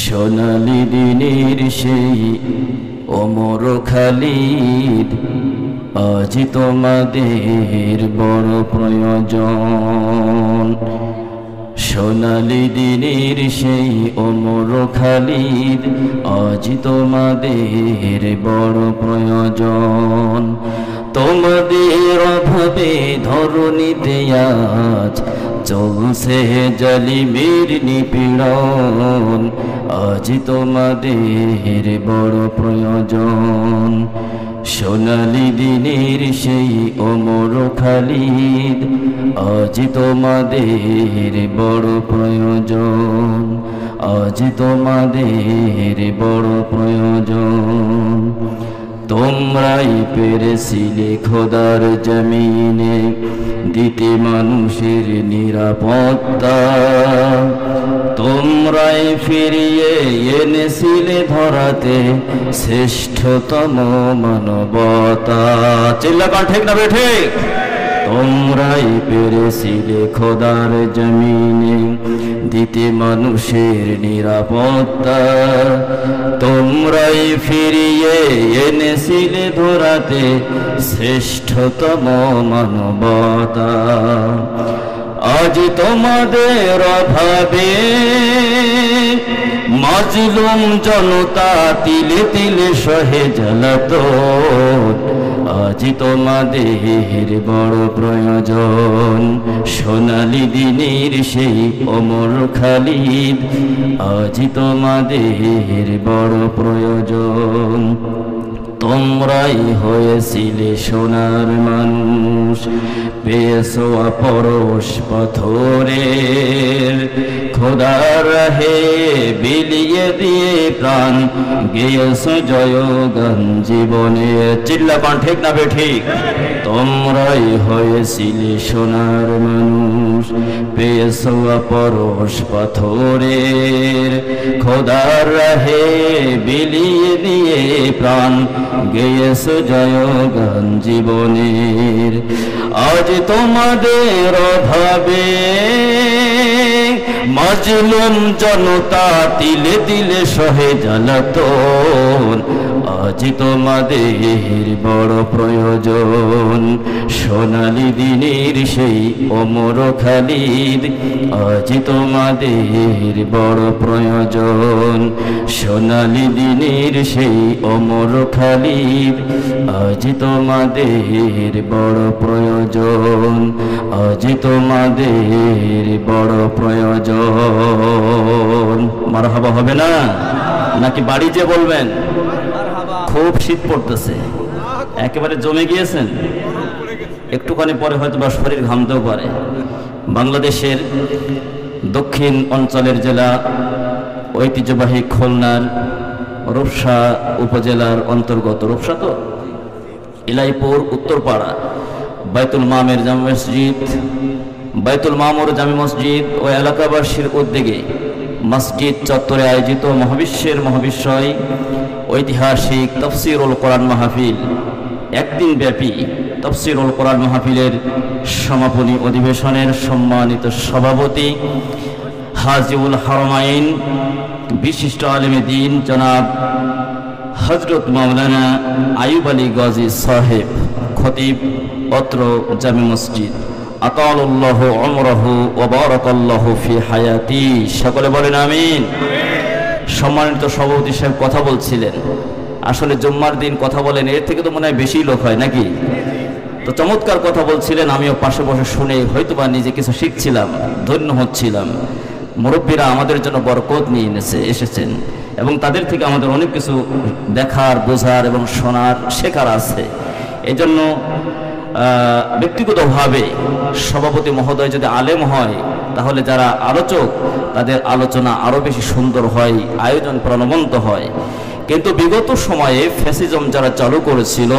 সোনালি দিনের সেই ওমর খালিদ, আজ তোমাদের বড় প্রয়োজন। সোনালি দিনের সেই ওমর খালিদ, আজ তোমাদের বড় প্রয়োজন। তোমাদের অভাবে ধরণীতে আজ চলছে জালিমের নিপীড়ন, আজ তোমাদের বড় প্রয়োজন। সোনালি দিনের সেই ওমর খালিদ, আজ তোমাদের বড় প্রয়োজন, আজ তোমাদের বড় প্রয়োজন। তোমরাই পেরেছিলে খোদার জমিনে দিতে মানুষের নিরাপত্তা, তোমরাই ফিরিয়ে এনেছিলে ধরাতে শ্রেষ্ঠতম মানবতা। চিল্লাকান ঠিক না বেঠিক? তোমরাই পেরেছিলে খোদার জমিনে দিতে মানুষের নিরাপত্তা, তোমরাই ফিরিয়ে এনেছিলে ধরাতে শ্রেষ্ঠতম মানবতা। আজ তোমাদের অভাবে মাজলুম জনতা তিলে তিলে সহে জ্বালাতন, আজ তোমাদের বড় প্রয়োজন। সোনালি দিনের সেই ওমর খালিদ, আজ তোমাদের বড় প্রয়োজন। তোমরাই হয়েছিলে সোনার মানুষ, পেয়েছো পরশ পাথরের, খোদার রাহে বিলিয়ে দিয়ে প্রাণ গেয়েছো জয়গান জীবনে। চিল্লাপান ঠিক না বেঠিক? তোমরাই হয়েছিলে সোনার মানুষ, পেয়েছো পরশ পাথরের, খোদার রাহে বিলিয়ে দিয়ে প্রাণ গেয়েছো জয়গান জীবনের। আজ তোমাদের অভাবে মাজলুম জনতা তিলে তিলে সহে জ্বালাতন, আজ তোমাদের বড় প্রয়োজন। সোনালি দিনের সেই ওমর খালিদ, আজ তোমাদের বড় প্রয়োজন। সোনালি দিনের সেই ওমর খালিদ, আজ তোমাদের বড় প্রয়োজন, আজ তোমাদের বড় প্রয়োজন। মারহাবা হবে না নাকি বাড়ি যে বলবেন? খুব শীত পড়তেছে, একেবারে জমে গিয়েছেন, একটুখানি পরে হয়তো বা শরীর ঘামতেও পারে। বাংলাদেশের দক্ষিণ অঞ্চলের জেলা ঐতিহ্যবাহী খুলনার রূপসা উপজেলার অন্তর্গত, রূপসা তো ইলাইপুর উত্তরপাড়া বাইতুল মামের জামে মসজিদ, বাইতুল মামুর জামে মসজিদ ও এলাকাবাসীর উদ্যোগে মসজিদ চত্বরে আয়োজিত মহাবিশ্বের মহাবিশ্বয় ঐতিহাসিক তফসিরুল কোরআন মাহফিল, একদিন ব্যাপী তফসিরুল কোরআন মাহফিলের সমাপনী অধিবেশনের সম্মানিত সভাপতি হাজিউল হারমাইন বিশিষ্ট আলেমে দ্বীন জনাব হযরত মাওলানা আইয়ুব আলী গাজী সাহেব খতিব অত্র জামে মসজিদ, আতালাল্লাহু উমরাহু ওয়া বারাকাল্লাহু ফি হায়াতি। সকলে বলেন আমিন। সম্মানিত সভাপতি সাহেব কথা বলছিলেন, আসলে জুম্মার দিন কথা বলেন, এর থেকে তো মনে হয় বেশি লোক হয় নাকি? তো চমৎকার কথা বলছিলেন, আমিও পাশে বসে শুনে হয়তোবা নিজে কিছু শিখছিলাম, ধন্য হচ্ছিলাম। মুরব্বীরা আমাদের জন্য বরকত নিয়ে এসেছেন এবং তাদের থেকে আমাদের অনেক কিছু দেখার, বোঝার এবং শোনার, শেখার আছে। এই জন্য ব্যক্তিগতভাবে সভাপতি মহোদয় যদি আলেম হয়, তাহলে যারা আলোচক তাদের আলোচনা আরও বেশি সুন্দর হয়, আয়োজন প্রাণবন্ত হয়। কিন্তু বিগত সময়ে ফ্যাসিজম যারা চালু করেছিল,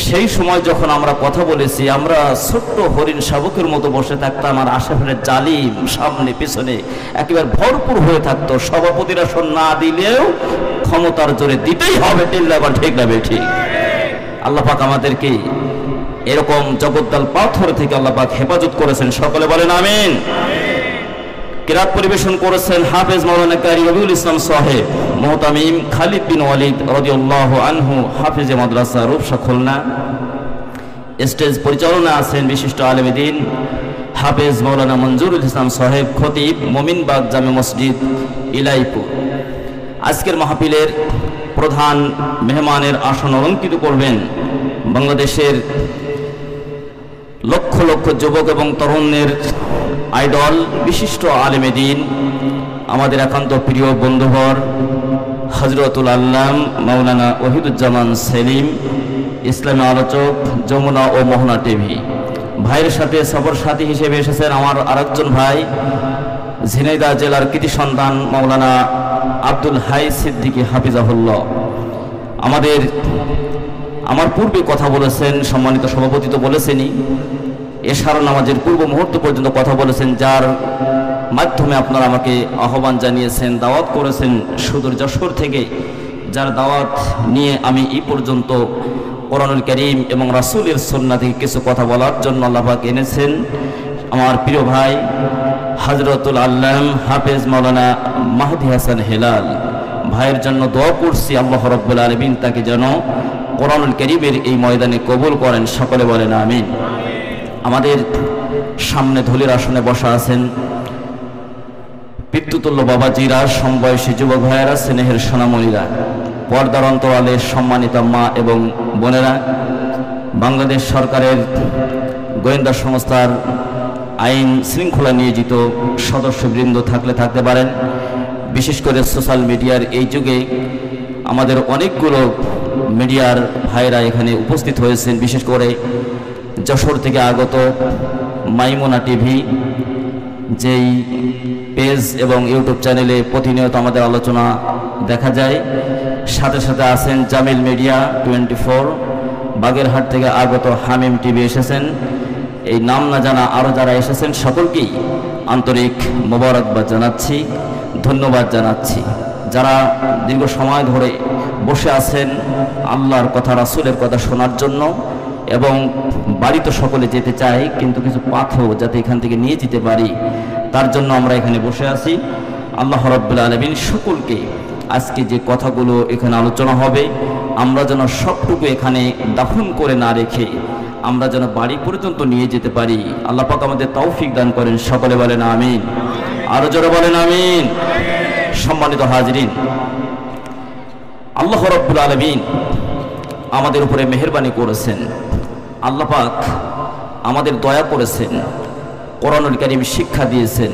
সেই সময় যখন আমরা কথা বলেছি, আমরা ছোট্ট হরিণ শাবকের মতো বসে থাকতাম, আর আশেপাশে জালিম সামনে পিছনে একেবারে ভরপুর হয়ে থাকতো। সভাপতিরা না দিলেও ক্ষমতার জোরে দিতেই হবে, টিল্লাবার ঠিক না বেঠিক? আল্লাহ পাক আমাদেরকে এরকম জগদ্দল পাথর থেকে আল্লাহ পাক হেফাজত করেছেন। সকলে বলেন আমিন। কিরাত পরিবেশন করেছেন হাফেজ মাওলানা কারি রবিউল ইসলাম সাহেব মুহতামিম খালিদ বিন ওয়ালিদ রাদিয়াল্লাহু আনহু হাফেজে মাদ্রাসা রূপসা খুলনা। স্টেজ পরিচালনা আছেন বিশিষ্ট আলেম দ্বীন হাফেজ মাওলানা মঞ্জুরুল ইসলাম সাহেব খতিব মোমিনবাগ জামে মসজিদ ইলাইপুর। আজকের মাহফিলের প্রধান মেহমানের আসন অলঙ্কৃত করবেন বাংলাদেশের লক্ষ লক্ষ যুবক এবং তরুণের আইডল বিশিষ্ট আলেমে দ্বীন আমাদের একান্ত প্রিয় বন্ধুবর হযরতুল আল্লাম মাওলানা ওহিদুজ্জামান সেলিম, ইসলামী আলোচক, যমুনা ও মোহনা টিভি। ভাইয়ের সাথে সফর সাথী হিসেবে এসেছেন আমার আরেকজন ভাই ঝিনাইদহ জেলার কৃতি সন্তান মাওলানা আব্দুল হাই সিদ্দিকী হাফিজাহুল্লাহ। আমার পূর্বে কথা বলেছেন সম্মানিত সভাপতি তো বলেছেনই, এশারা নামাজের পূর্ব মুহূর্ত পর্যন্ত কথা বলেছেন, যার মাধ্যমে আপনারা আমাকে আহ্বান জানিয়েছেন, দাওয়াত করেছেন সুদূর যশোর থেকে, যার দাওয়াত নিয়ে আমি এই পর্যন্ত কোরআনুল কারীম এবং রাসূলের সুন্নাহ থেকে কিছু কথা বলার জন্য আল্লাহ পাক এনেছেন। আমার প্রিয় ভাই হযরতুল আল্লাম হাফেজ মাওলানা মাহদী হাসান হেলাল ভাইয়ের জন্য দোয়া করছি, আল্লাহ রাব্বুল আলামিন তাকে যেন কোরআনুল কারীমের এই ময়দানে কবুল করেন, সকলে বলেন আমিন। আমাদের সামনে ধুলির আসনে বসা আছেন পিতৃতুল্য বাবাজিরা, সমবয়সী যুবক ভাইয়েরা, স্নেহের সোনামণিরা, পর্দার অন্তরালে সম্মানিত মা এবং বোনেরা, বাংলাদেশ সরকারের গোয়েন্দা সংস্থার আইন শৃঙ্খলা নিয়োজিত সদস্যবৃন্দ থাকতে পারেন। বিশেষ করে সোশ্যাল মিডিয়ার এই যুগে আমাদের অনেকগুলো মিডিয়ার ভাইরা এখানে উপস্থিত হয়েছেন। বিশেষ করে যশোর থেকে আগত মাইমুনা টিভি, যেই পেজ এবং ইউটিউব চ্যানেলে প্রতিনিয়ত আমাদের আলোচনা দেখা যায়। সাথে সাথে আছেন জামিল মিডিয়া 24, বাগেরহাট থেকে আগত হামিম টিভি এসেছেন। এই নাম না জানা আরও যারা এসেছেন সকলকেই আন্তরিক মোবারকবাদ জানাচ্ছি, ধন্যবাদ জানাচ্ছি। যারা দীর্ঘ সময় ধরে বসে আছেন আল্লাহর কথা রাসূলের কথা শোনার জন্য, এবং বাড়ি তো সকলে যেতে চাই, কিন্তু কিছু পাথর যাতে এখান থেকে নিয়ে যেতে পারি তার জন্য আমরা এখানে বসে আছি। আল্লাহ রাব্বুল আলামিন সকলকে আজকে যে কথাগুলো এখানে আলোচনা হবে আমরা যেন সবটুকু এখানে দাফন করে না রেখে আমরা যেন বাড়ি পর্যন্ত নিয়ে যেতে পারি। আল্লাহ পাক আমাদের তৌফিক দান করেন, সকলে বলেন আমিন। আরো জোরে বলেন আমিন। সম্মানিত হাজিরিন, আল্লাহ রাব্বুল আলামিন আমাদের উপরে মেহেরবানি করেছেন, আল্লাহ পাক আমাদের দয়া করেছেন, কোরআনুল কারীম শিক্ষা দিয়েছেন।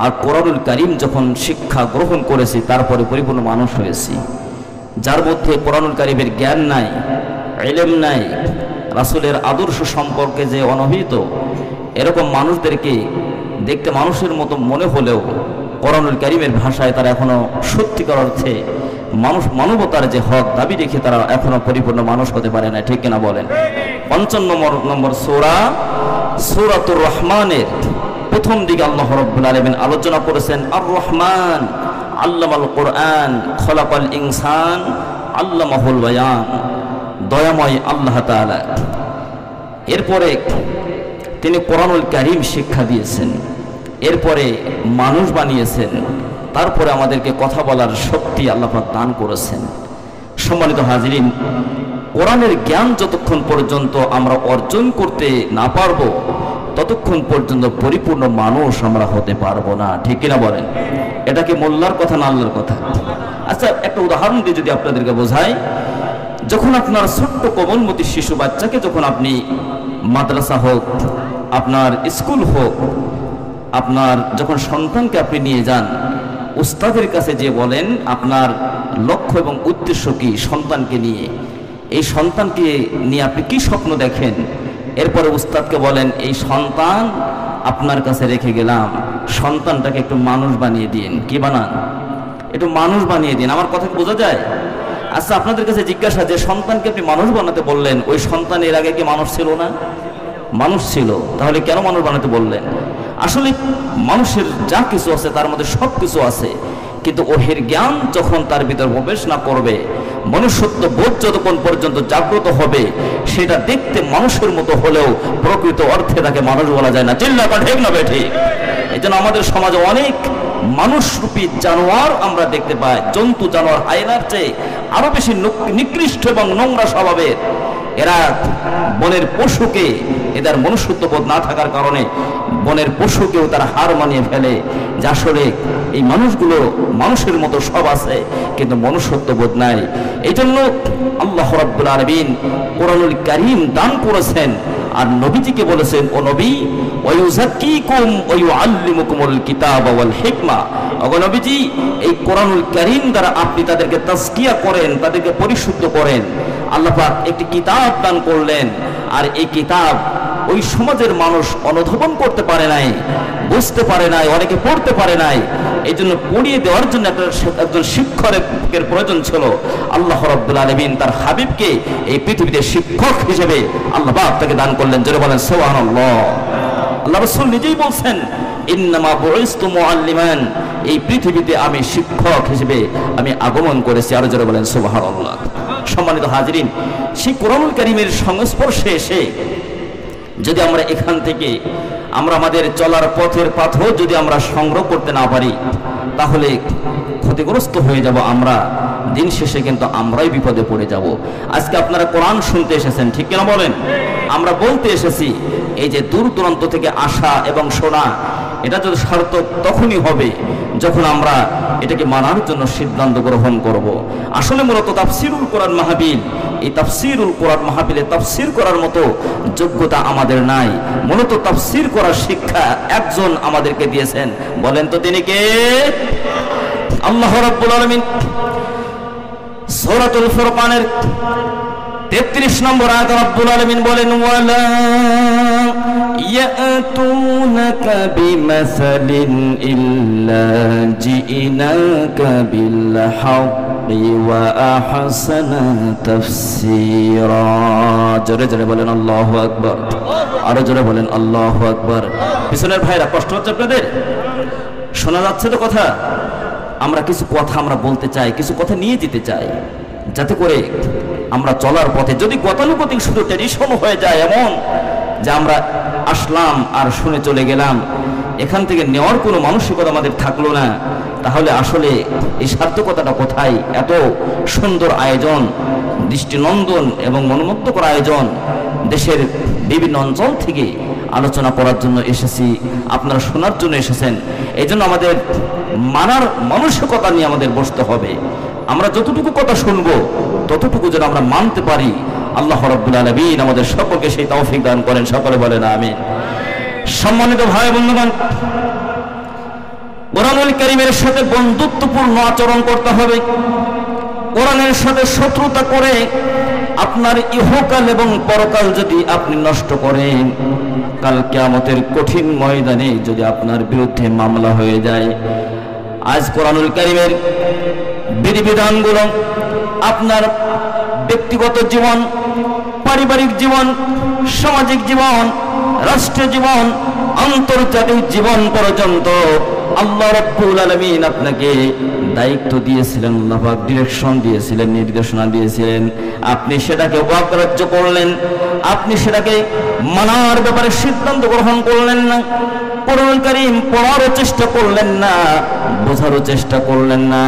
আর কোরআনুল কারীম যখন শিক্ষা গ্রহণ করেছি তারপরে পরিপূর্ণ মানুষ হয়েছি। যার মধ্যে কোরআনুল কারীমের জ্ঞান নাই, ইলম নাই, রাসূলের আদর্শ সম্পর্কে যে অনভিহিত, এরকম মানুষদেরকে দেখতে মানুষের মতো মনে হলেও কোরআনুল কারীমের ভাষায় তারা এখনো সত্যিকার অর্থে মানবতার যে হক দাবি রেখে তারা এখনো পরিপূর্ণ মানুষ হতে পারে না, ঠিক কিনা বলেন? 55 নম্বর সূরাতুর রহমানের প্রথম দিকে আল্লাহ রাব্বুল আলামিন আলোচনা করেছেন আর রহমান আল্লামাল কোরআন খলাকাল ইনসান আল্লামাহুল বায়ান, দয়াময় আল্লাহ তাআলা। এরপরে তিনি কোরআনুল কারীম শিক্ষা দিয়েছেন, এরপরে মানুষ বানিয়েছেন, তারপরে আমাদেরকে কথা বলার শক্তি আল্লাহ পাক দান করেছেন। সম্মানিত হাজিরিন, কোরআনের জ্ঞান যতক্ষণ পর্যন্ত আমরা অর্জন করতে না পারবো ততক্ষণ পর্যন্ত পরিপূর্ণ মানুষ আমরা হতে পারবো না, ঠিক কিনা বলেন? এটা কি মোল্লার কথা না আল্লাহর কথা? আচ্ছা, একটা উদাহরণ দিয়ে যদি আপনাদেরকে বোঝাই, যখন আপনার ছোট্ট কোমলমতি শিশু বাচ্চাকে যখন আপনি মাদ্রাসা হোক, আপনার স্কুল হোক, আপনার যখন সন্তানকে আপনি নিয়ে যান, উস্তাদের কাছে যে বলেন আপনার লক্ষ্য এবং উদ্দেশ্য কি সন্তানকে নিয়ে, এই সন্তানকে নিয়ে আপনি কি স্বপ্ন দেখেন, এরপরে উস্তাদকে বলেন এই সন্তান আপনার কাছে রেখে গেলাম, সন্তানটাকে একটু মানুষ বানিয়ে দিন। কি বানান? একটু মানুষ বানিয়ে দিন। আমার কথা বোঝা যায়? আচ্ছা, আপনাদের কাছে জিজ্ঞাসা, যে সন্তানকে আপনি মানুষ বানাতে বললেন, ওই সন্তান এর আগে কি মানুষ ছিল না? মানুষ ছিল। তাহলে কেন মানুষ বানাতে বললেন? আসলে মানুষের যা কিছু আছে তার মধ্যে সব কিছু আছে, কিন্তু ওহের জ্ঞান যখন তার ভিতর প্রবেশ না করবে, মনুষ্যত্ব বোধ যতক্ষণ পর্যন্ত জাগ্রত হবে, সেটা দেখতে মানুষের মতো হলেও প্রকৃত অর্থে তাকে মানুষ বলা যায় না। চিল্লা বা ঠিক না বেঠিক? এই জন্য আমাদের সমাজে অনেক মানুষরূপী জানোয়ার আমরা দেখতে পাই, জন্তু জানোয়ার হায়নার চেয়ে আরো বেশি নিকৃষ্ট এবং নোংরা স্বভাবের। এরা বনের পশুকে, এদের মনুষ্যত্ববোধ না থাকার কারণে বনের পশুকেও তারা হার মানিয়ে ফেলে, যে আসলে এই মানুষগুলো মানুষের মতো সব আছে কিন্তু মনুষ্যত্ববোধ নাই। এই জন্য আল্লাহ রাব্বুল আলামিন কোরআনুল কারীম দান করেছেন, আর নবীজিকে বলেছেন, ও নবী ওয়ায়ুযাক্কিকুম ওয়া ইউআল্লিমুকুমুল কিতাবা ওয়াল হিকমা, ওগো নবীজি এই কোরআনুল কারীম দ্বারা আপনি তাদেরকে তাজকিয়া করেন, তাদেরকে পরিশুদ্ধ করেন। আল্লাহ পাক একটি কিতাব দান করলেন, আর এই কিতাব ওই সমাজের মানুষ অনুধাবন করতে পারে নাই, বুঝতে পারে নাই, অনেকে পড়তে পারে নাই। এই জন্য পড়িয়ে দেওয়ার জন্য একজন শিক্ষকের প্রয়োজন ছিল। আল্লাহ রাব্বুল আলামিন তার হাবিবকে এই পৃথিবীতে শিক্ষক হিসেবে আল্লাহ পাক তাকে দান করলেন। জোরে বলেন সুবহানাল্লাহ। আল্লাহ রাসূল নিজেই বলছেন, ইন্নামা বুইস্তু মুআল্লিমান, এই পৃথিবীতে আমি শিক্ষক হিসেবে আমি আগমন করেছি। আরো জোরে বলেন সুবহানাল্লাহ। সম্মানিত হাজিরিন, সেই কোরআনুল কারীমের সংস্পর্শে এসে যদি আমরা এখান থেকে আমরা আমাদের চলার পথের পাথর যদি আমরা সংগ্রহ করতে না পারি, তাহলে ক্ষতিগ্রস্ত হয়ে যাব আমরা। দিন শেষে কিন্তু আমরাই বিপদে পড়ে যাব। আজকে আপনারা কোরআন শুনতে এসেছেন, ঠিক কিনা বলেন? আমরা বলতে এসেছি, এই যে দূর দূরান্ত থেকে আসা এবং শোনা, এটা যদি সার্থক তখনই হবে যখন আমরা এটাকে মানার জন্য সিদ্ধান্ত গ্রহণ করব। আসলে মূলত তাফসিরুল কোরআন মাহফিল, এই তাফসিরুল কোরআন মাহফিলে তাফসির করার মতো যোগ্যতা আমাদের নাই। মূলত তাফসির করার শিক্ষা একজন আমাদেরকে দিয়েছেন, বলেন তো তিনি কে? আল্লাহ রাব্বুল আলামিন সূরাতুল ফুরকানের 33 নম্বর আয়াতে রাব্বুল আলামিন বলেন, ওয়ালা ইয়াতুনাকা বিমাসালিন ইল্লা জিনাকা বিল হাক্কি ওয়া আহসানা তাফসীরা। জোরে জোরে বলেন আল্লাহু আকবার। আরো জোরে বলেন আল্লাহু আকবার। পিছনের ভাইরা কষ্ট হচ্ছে আপনাদের? শোনা যাচ্ছে তো কথা? আমরা কিছু কথা আমরা বলতে চাই, কিছু কথা নিয়ে যেতে চাই, যাতে করে আমরা চলার পথে যদি গতানুগতিক শুধু ট্রেডিশন হয়ে যায়, এমন যে আমরা আসলাম আর শুনে চলে গেলাম, এখান থেকে নেওয়ার কোনো মানসিকতা আমাদের থাকলো না, তাহলে আসলে এই সার্থকতাটা কোথায়? এত সুন্দর আয়োজন, দৃষ্টিনন্দন এবং মনোমুগ্ধকর আয়োজন, দেশের বিভিন্ন অঞ্চল থেকে আলোচনা করার জন্য এসেছি, আপনারা শোনার জন্য এসেছেন। এই জন্য আমাদের মানার মানসিকতা নিয়ে আমাদের বসতে হবে। আমরা যতটুকু কথা শুনবো ততটুকু যেন আমরা মানতে পারি। আল্লাহ রাব্বুল আলামিন আমাদের সকলকে সেই তৌফিক দান করেন, সকলে বলেন আমিন। সম্মানিত ভাই বন্ধুগণ, কোরআনুল কারীমের সাথে বন্ধুত্বপূর্ণ আচরণ করতে হবে। কোরআনের সাথে শত্রুতা করে আপনার ইহকাল এবং পরকাল যদি আপনি নষ্ট করেন, কাল কিয়ামতের কঠিন ময়দানে যদি আপনার বিরুদ্ধে মামলা হয়ে যায়। আজ কোরআনুল কারীমের বিধিবিধানগুলো আপনার ব্যক্তিগত জীবন, পারিবারিক জীবন, সামাজিক জীবন, রাষ্ট্রীয় জীবন, আন্তর্জাতিক জীবন পর্যন্ত আল্লাহ রাব্বুল আলামিন আপনাকে দায়িত্ব দিয়েছিলেন, আল্লাহ পাক ডিরেকশন দিয়েছিলেন, নির্দেশনা দিয়েছিলেন। আপনি সেটাকে অগ্রাহ্য করলেন, আপনি সেটাকে মানার ব্যাপারে সিদ্ধান্ত গ্রহণ করলেন না। কোরআনুল কারীম পড়ারও চেষ্টা করলেন না, বোঝারও চেষ্টা করলেন না।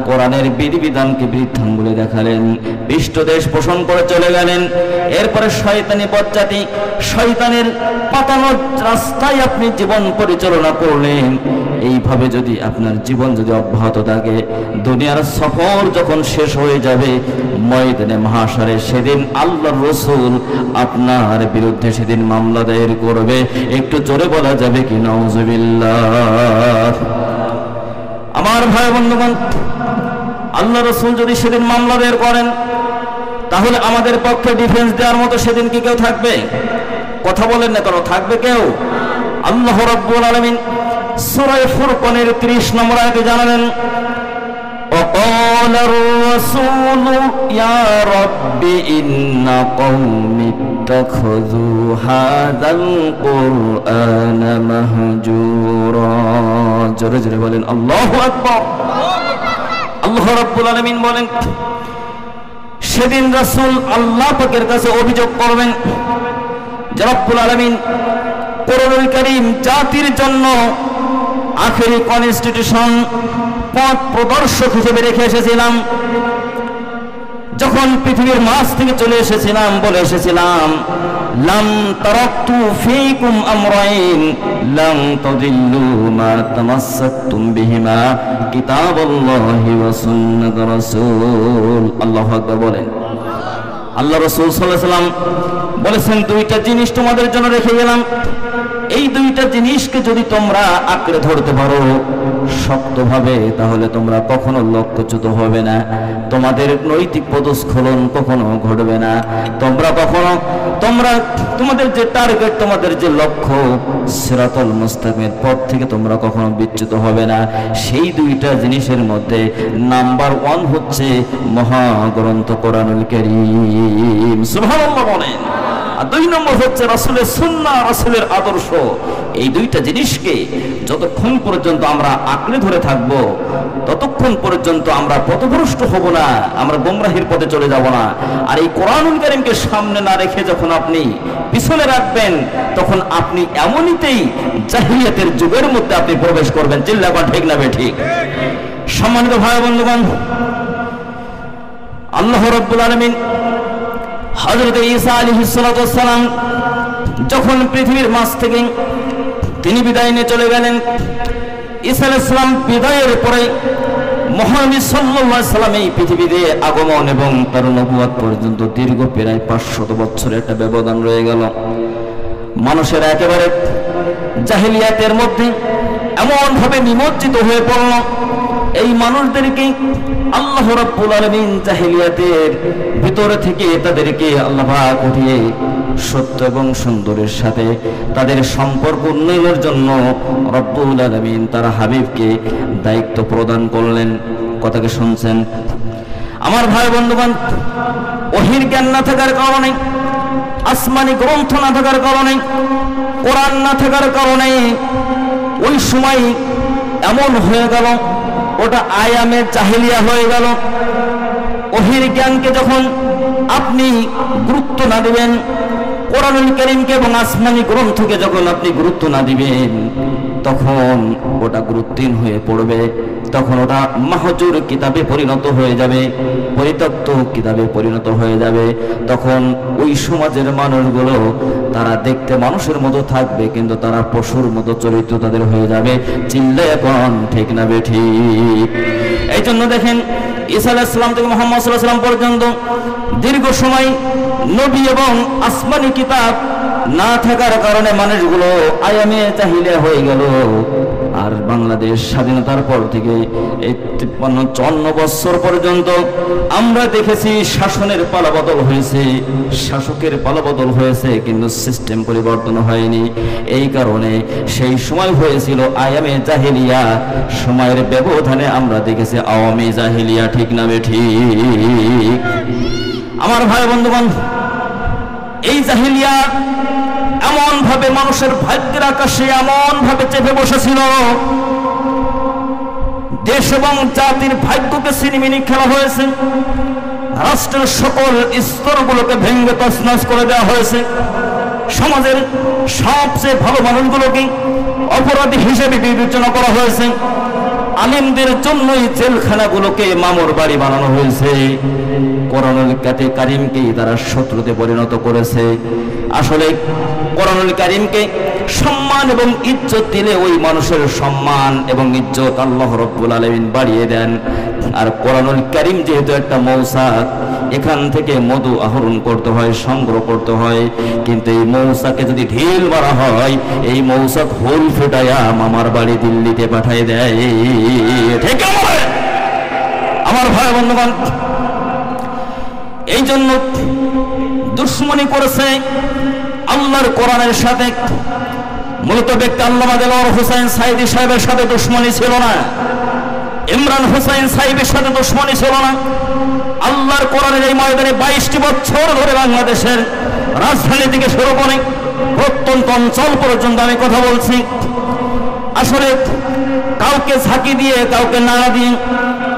কোরআনের বিধিবিধানকে বৃদ্ধাঙ্গুলে দেখালেন, পৃষ্ঠদেশ পোষণ করে চলে গেলেন। এরপরে শয়তানি পথজাতি, শয়তানের পাতানো রাস্তায় আপনি জীবন পরিচালনা করলেন। এইভাবে যদি আপনার জীবন যদি অব্যাহত থাকে, দুনিয়ার সফর যখন শেষ হয়ে যাবে, ময়দানে মাহশারে সেদিন আল্লাহর রাসূল আপনার বিরুদ্ধে সেদিন মামলা দায়ের করবে। একটু জোরে বলা যাবে কি নাউযুবিল্লাহ? আমার ভাই বন্ধুগণ, আল্লাহ রাসূল যদি সেদিন মামলা দায়ের করেন, তাহলে আমাদের পক্ষে ডিফেন্স দেওয়ার মতো সেদিন কি কেউ থাকবে? কথা বলেন না কেন, থাকবে কেউ? আল্লাহ রাব্বুল আলামিন সূরা ফুরকানের 30 নম্বর আয়াতে জানালেন, وقال الرسول يا رب إن قومي اتخذوا هذا القرآن مهجورا। জোরে জোরে বলেন আল্লাহু আকবার। আল্লাহ রাব্বুল আলামিন বলেন, সেদিন রাসূল আল্লাহ পাকের কাছে অভিযোগ করবেন যে রব্বুল আলামিন কোরআনুল কারীম জাতির জন্য আখেরি কনস্টিটিউশন পথ প্রদর্শক হিসেবে রেখে এসেছিলাম। যখন পৃথিবীর মাঝ থেকে চলে এসেছিলাম বলে এসেছিলাম, লাম তারাকতু ফীকুম আমরাইন লান তাদিল্লু মা তামাসসাকতুম বিহিমা কিতাবাল্লাহি ওয়া সুন্নাত রাসূল। আল্লাহু আকবার বলেন। আল্লাহ রাসূল সাল্লাল্লাহু আলাইহি ওয়াসাল্লাম বলেছেন, দুইটা জিনিস তোমাদের জন্য রেখে গেলাম, এই দুইটা জিনিসকে যদি তোমরা আঁকড়ে ধরতে পারো শক্তভাবে, তাহলে তোমরা কখনো লক্ষ্যচ্যুত হবে না, তোমাদের নৈতিক পদস্খলন কখনো ঘটবে না, তোমাদের যে টার্গেট, তোমাদের যে লক্ষ্য সিরাতুল মুস্তাকিমের পথ থেকে তোমরা কখনো বিচ্যুত হবে না। সেই দুইটা জিনিসের মধ্যে নাম্বার 1 হচ্ছে মহাগ্রন্থ কোরআনুল কারীম। সুবহানাল্লাহ বলেন। আর 2 নম্বর হচ্ছে রাসূলের সুন্নাহ, রাসূলের আদর্শ। এই দুইটা জিনিসকে যতক্ষণ পর্যন্ত আমরা আঁকড়ে ধরে থাকব, ততক্ষণ পর্যন্ত আমরা পথভ্রষ্ট হব না, আমরা গোমরাহির পথে চলে যাব না। আর এই কোরআনুল কারীমকে সামনে না রেখে যখন আপনি পিছনে রাখবেন, তখন আপনি এমনিতেই জাহিলিয়াতের যুগের মধ্যে আপনি প্রবেশ করবেন। চিল্লাবেন ঠিক না ঠিক? সম্মানিত ভাই বন্ধুগণ, আল্লাহ রাব্বুল আলামিন হযরত ঈসা আলাইহিস সালাতু ওয়াস সালাম যখন পৃথিবীর মাঝ থেকে তিনি বিদায় নিয়ে চলে গেলেন, ঈসা আলাইহিস সালাম বিদায়ের পরে মুহাম্মদ সাল্লাল্লাহু আলাইহি সাল্লাম এই পৃথিবীতে আগমন এবং তার নবুয়ত পর্যন্ত দীর্ঘ প্রায় 500 বছরের একটা ব্যবধান রয়ে গেল। মানুষের একেবারে জাহিলিয়াতের মধ্যে এমন ভাবে নিমজ্জিত হয়ে পড়ল, এই মানুষদেরকে আল্লাহ রাব্বুল আলামিন জাহিলিয়াতের ভিতরে থেকে তাদেরকে আল্লাহ পাক উঠিয়ে সত্য এবং সুন্দরের সাথে তাদের সম্পর্ক উন্নয়নের জন্য রব্বুল আলামিন তার হাবিবকে দায়িত্ব প্রদান করলেন। কথাকে শুনছেন আমার ভাই বন্ধুগণ? ওহীর জ্ঞান না থাকার কারণে, আসমানি গ্রন্থ না থাকার কারণে, কোরআন না থাকার কারণে ওই সময় এমন হয়ে গেল, ওটা আয়ামে জাহিলিয়া হয়ে গেল। ওহীর জ্ঞানকে যখন আপনি গুরুত্ব না দিবেন, কোরআনুল কারীমকে এবং আসমানি গ্রন্থকে যখন আপনি গুরুত্ব না দিবেন, তখন ওটা গুরুত্বহীন হয়ে পড়বে, তখন ওটা মাহজুর কিতাবে পরিণত হয়ে যাবে, পরিত্যক্ত কিতাবে পরিণত হয়ে যাবে। তখন ওই সমাজের মানুষগুলো তারা দেখতে মানুষের মতো থাকবে, কিন্তু তারা পশুর মতো চরিত্র তাদের হয়ে যাবে। চিল্লায় এখন ঠিক না বেঠিক? এই জন্য দেখেন ঈসা আলাইহিস সালাম থেকে মুহাম্মদ সাল্লাল্লাহু আলাইহি ওয়াসাল্লাম পর্যন্ত দীর্ঘ সময় নবী এবং আসমানি কিতাব না থাকার কারণে মানুষগুলো আয়ামে জাহিলিয়া হয়ে গেল। আর বাংলাদেশ স্বাধীনতার পর থেকে এই 53-54 বছর পর্যন্ত আমরা দেখেছি শাসনের পালাবদল হয়েছে, শাসকের পালাবদল হয়েছে, কিন্তু সিস্টেম পরিবর্তন হয়নি। এই কারণে সেই সময় হয়েছিল আয়ামে জাহিলিয়া, সময়ের ব্যবধানে আমরা দেখেছি আওয়ামী জাহিলিয়া। ঠিক না ঠিক? আমার ভাই বন্ধুগণ, এই জাহিলিয়া এমন ভাবে মানুষের ভাগ্যের আকাশে এমন ভাবে চেপে বসেছিল, দেশ এবং জাতির ভাগ্যকে ছিনিমিনি খেলা হয়েছে, রাষ্ট্রের সকল স্তরগুলোকে ভেঙে তছনছ করে দেওয়া হয়েছে, সমাজের সবচেয়ে ভালো মানুষগুলোকে অপরাধী হিসেবে বিবেচনা করা হয়েছে, আলিমদের জন্যই জেলখানাগুলোকে মামুর বাড়ি বানানো হয়েছে, কোরআনুল কারীমকে তারা শত্রুতে পরিণত করেছে। আসলে কোরআনুল কারীমকে সম্মান এবং ইজ্জত দিলে ওই মানুষের সম্মান এবং ইজ্জত আল্লাহ রাব্বুল আলামিন বাড়িয়ে দেন। আর কোরআনুল কারীম যেহেতু একটা মৌসাক, এখান থেকে মধু আহরণ করতে হয়, সংগ্রহ করতে হয়, কিন্তু এই মৌসাকে যদি ঢিল মারা হয়, এই মৌসাক হোল ফেটায়া মামার বাড়ি দিল্লিতে পাঠিয়ে দেয়। ঠিক আছে আমার ভাই বন্ধুগণ? এই জন্য দুশ্মনী করেছে আল্লাহর কোরআনের সাথে। মূলত ব্যক্তি আল্লামা দেলোয়ার হোসেন সাইদি সাহেবের সাথে দুশ্মনী ছিল না, ইমরান হোসেন সাহেবের সাথে দুশ্মনী ছিল না। আল্লাহর কোরআনের এই ময়দানে 22টি বছর ধরে বাংলাদেশের রাজধানী থেকে শুরু করে প্রত্যন্ত অঞ্চল পর্যন্ত আমি কথা বলছি। আসলে কাউকে ঝাঁকি দিয়ে, কাউকে নাড়া দিয়ে,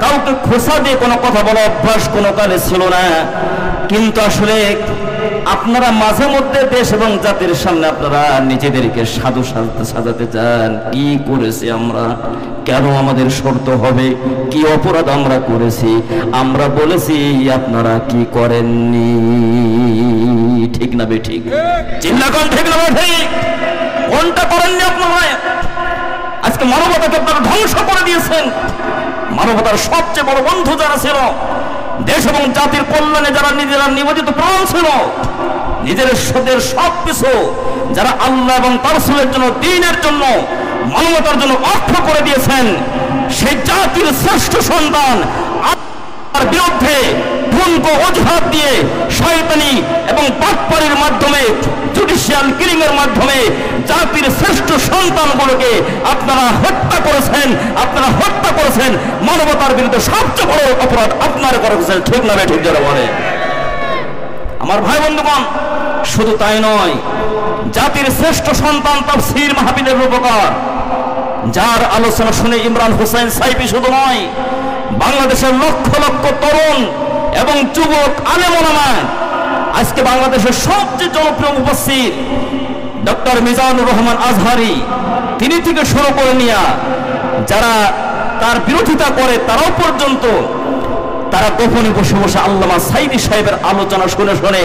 কাউকে আমাকে খোসা দিয়ে কোনো কথা বলা অভ্যাস কোনো কালে ছিল না, কিন্তু আসলে আপনারা মাঝে মধ্যে দেশ এবং জাতির সামনে আপনারা নিজেদেরকে সাধু সাজাতে চান। কি করেছি আমরা, কেন আমাদের শর্ত হবে, কি অপরাধ আমরা করেছি, আমরা বলেছি, আপনারা কি করেননি। ঠিক না বে ঠিক? চিন্তা করেন, ঠিক না বে ঠিক? কোনটা করেননি আপনারা? আজকে মানবতাকে আপনারা ধ্বংস করে দিয়েছেন। মানবতার সবচেয়ে বড় বন্ধু যারা ছিল, দেশ এবং জাতির কল্যাণে যারা নিজেরা নিবেদিত প্রাণ ছিল, নিজের সাদের সবকিছু যারা আল্লাহ এবং তার রাসূলের জন্য, দ্বীনের জন্য, মানবতার জন্য অর্থ করে দিয়েছেন, সেই জাতির শ্রেষ্ঠ সন্তান আল্লাহর বিরুদ্ধে ঠুনকো অজুহাত দিয়ে শয়তানি এবং বাটপাড়ির মাধ্যমে, জুডিশিয়াল কিলিং এর মাধ্যমে জাতির শ্রেষ্ঠ সন্তানগুলোকে আপনারা হত্যা করেছেন। আপনারা হত্যা করেছেন। মানবতার বিরুদ্ধে সবচেয়ে বড় অপরাধ আপনারা করেছেন। ঠিক না ঠিক যারা বলে? আমার ভাই বন্ধুগণ, শুধু তাই নয়, জাতির শ্রেষ্ঠ সন্তান তাফসীর মাহফিলের রূপকার, যার আলোচনা শুনে ইমরান হোসেন সাইফি শুধু নয়, বাংলাদেশের লক্ষ লক্ষ তরুণ এবং যুবক আলেম ওলামা, আজকে বাংলাদেশের সবচেয়ে জনপ্রিয় মুফাসসির ডক্টর মিজানুর রহমান আজহারি, তিনি থেকে শুরু করে নিয়া যারা তার বিরোধিতা করে তারাও পর্যন্ত তারা গোপনে বসে বসে আল্লামা সাইদি সাহেবের আলোচনা শুনে শুনে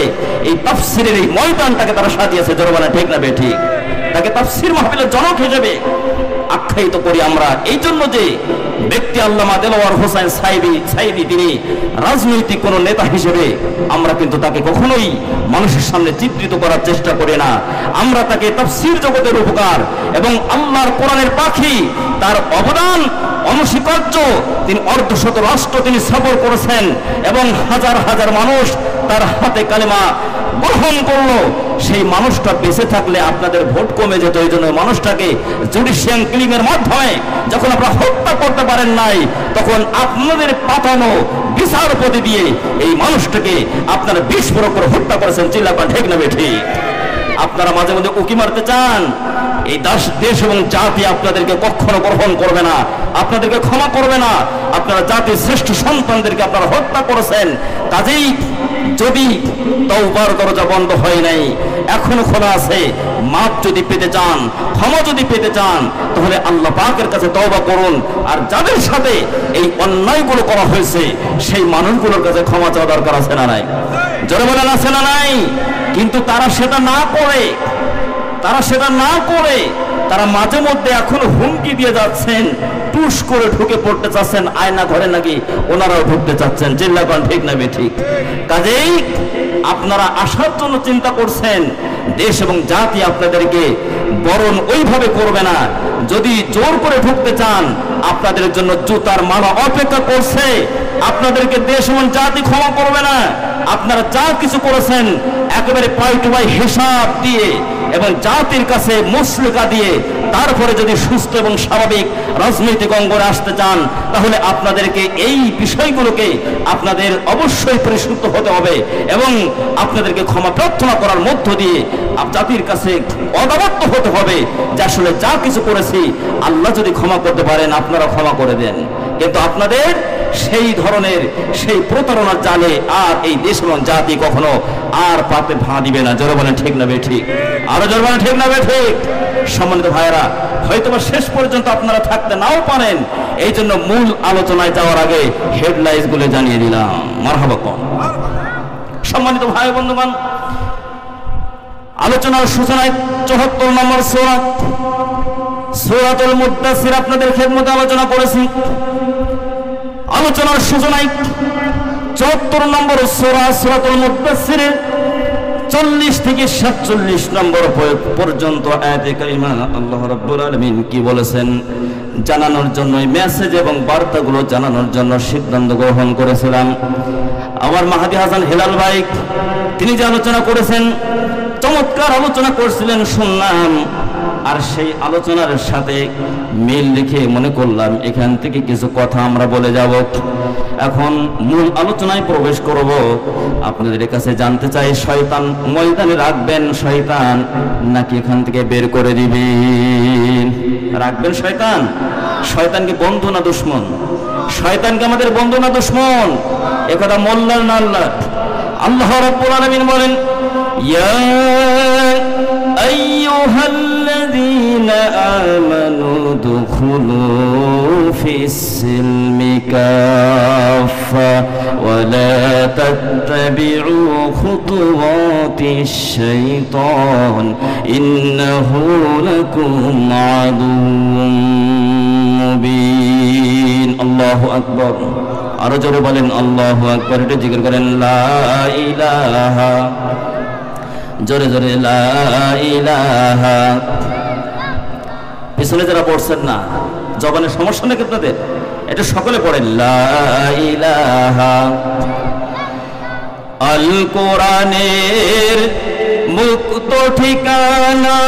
এই তাফসীরের এই ময়দানটাকে তারা সাজিয়েছে। জোরবানা ঠিক না বে ঠিক? তাকে তাফসীর মাহফিলের জনক হিসেবে আখ্যায়িত করি আমরা, এই জন্য যে ব্যক্তি আল্লামা দেলোয়ার হোসেন সাইদি তিনি রাজনৈতিক কোন নেতা হিসেবে আমরা কিন্তু তাকে কখনোই মানুষের সামনে চিত্রিত করার চেষ্টা করি না। আমরা তাকে তাফসীর জগতের উপকার এবং আল্লাহর কোরআনের পাখি, তার অবদান অনস্বীকার্য। তিনি অর্ধশত রাষ্ট্র তিনি সফর করেছেন এবং হাজার হাজার মানুষ তার হাতে কালেমা গ্রহণ করলো। সেই মানুষটা বেঁচে থাকলে আপনাদের ভোট কমে যেত। এই জন্য মানুষটাকে জুডিশিয়াল কিলিং এর মাধ্যমে যখন আপনারা হত্যা করতে পারেন নাই, তখন আপনাদের পাঠানো বিচারপতি দিয়ে এই মানুষটাকে আপনারা বিস্ফোরক করে হত্যা করেছেন। চিল্লাপান ঠিক না ঠিক? আপনারা মাঝে মধ্যে উকি মারতে চান, এই দেশ এবং জাতি আপনাদেরকে কখনো গ্রহণ করবে না, আপনাদেরকে ক্ষমা করবে না। আপনারা জাতির শ্রেষ্ঠ সন্তানদেরকে আপনারা হত্যা করেছেন। কাজেই যদি তওবার দরজা বন্ধ হয় নাই, এখনো খোলা আছে, মাপ যদি পেতে চান, ক্ষমা যদি পেতে চান, তাহলে আল্লাহ পাকের কাছে তওবা করুন। আর যাদের সাথে এই অন্যায়গুলো করা হয়েছে, সেই মানুষগুলোর কাছে ক্ষমা চাওয়া দরকার আছে না নাই? জোরে বলেন আছে না নাই? কিন্তু তারা সেটা না করে তারা মাঝে মধ্যে এখনো হুমকি দিয়ে যাচ্ছেন, টুস করে ঢুকে পড়তে চাচ্ছেন, আয়না ঘরে নাকি ওনারাও ঢুকতে চাচ্ছেন। চিল্লাপান ঠিক না ঠিক? কাজেই আপনারা আসার জন্য চিন্তা করছেন, দেশ এবং জাতি আপনাদেরকে বরণ ওইভাবে করবে না। যদি জোর করে ঢুকতে চান, আপনাদের জন্য জুতার মালা অপেক্ষা করছে। আপনাদেরকে দেশ এবং জাতি ক্ষমা করবে না। আপনারা যা কিছু করেছেন একেবারে পাই টু পাই হিসাব দিয়ে এবং জাতির কাছে মুসলিকা দিয়ে তারপরে যদি সুস্থ এবং স্বাভাবিক রাজনৈতিক অঙ্গনে আসতে চান, তাহলে আপনাদেরকে এই বিষয়গুলোকে আপনাদের অবশ্যই পরিশুদ্ধ হতে হবে এবং আপনাদেরকে ক্ষমা প্রার্থনা করার মধ্য দিয়ে জাতির কাছে অদাবদ্ধ হতে হবে যে আসলে যা কিছু করেছি আল্লাহ যদি ক্ষমা করতে পারেন আপনারা ক্ষমা করে দেন। কিন্তু আপনাদের সেই ধরনের সেই প্রতারণার জালে আর এই দেশ এবং জাতি কখনো আর পাপে ভা দিবে না। জোরে বলেন ঠিক না ঠিক? আরো জোরে বলেন ঠিক না ঠিক? সম্মানিত ভাইয়েরা, হয়তোবা শেষ পর্যন্ত আপনারা থাকতে নাও পারেন, এই জন্য মূল আলোচনায় যাওয়ার আগে হেডলাইন্স গুলো জানিয়ে দিলাম। মারহাবা কম। সম্মানিত ভাই বন্ধুগণ, আলোচনার সূচনায় ৭৪ নম্বর সূরা সূরাতুল মুদ্দাসসির আপনাদের খেদমতে আলোচনা করেছি। আলোচনার সূচনায় ৭৪ নম্বর সূরা সূরাতুল মুদ্দাসসিরের ৪০ থেকে ৪৭ নম্বর পর্যন্ত আয়াতে কারিমা আল্লাহ রাব্বুল আলামিন কি বলেছেন জানানোর জন্য, মেসেজ এবং বার্তাগুলো জানানোর জন্য সিদ্ধান্ত গ্রহণ করেছিলাম। আমার মাহাদি হাসান হেলাল ভাই তিনি যে আলোচনা করেছেন, চমৎকার আলোচনা করছিলেন, শুনলাম। আর সেই আলোচনার সাথে মিল রেখে মনে করলাম এখান থেকে কিছু কথা আমরা বলে যাব। এখন মূল আলোচনায় প্রবেশ করব। আপনাদের কাছে জানতে চাই, শয়তান ময়দানে রাখবেন শয়তান নাকি এখান থেকে বের করে দিবেন? রাখবেন শয়তান? শয়তান কি বন্ধু না দুশ্মন? শয়তানকে আমাদের বন্ধু না দুশমন? একথা মোল্লার না আল্লাহ? আল্লাহ রাব্বুল আলামিন বলেন, ইয়া আইয়ুহাল্লাযীনা আমানু দুখুলু ফিস-সিলমি কাফা ওয়া লা তাত্তাবি'উ খুতুওয়াতিশ-শাইতান ইন্নাহু লাকুম আদুউম মুবিন। আল্লাহু আকবার। আরো জোরে বলেন আল্লাহু আকবার। এটা জিকির করেন লা ইলাহা, জোরে জোরে লা ইলাহা। পিছনে যারা পড়ছেন না, জবানের সমস্যা নাকি আপনাদের? এটা সকলে পড়েন লা ইলাহা। আল কোরআনের মুক্ত ঠিকানা,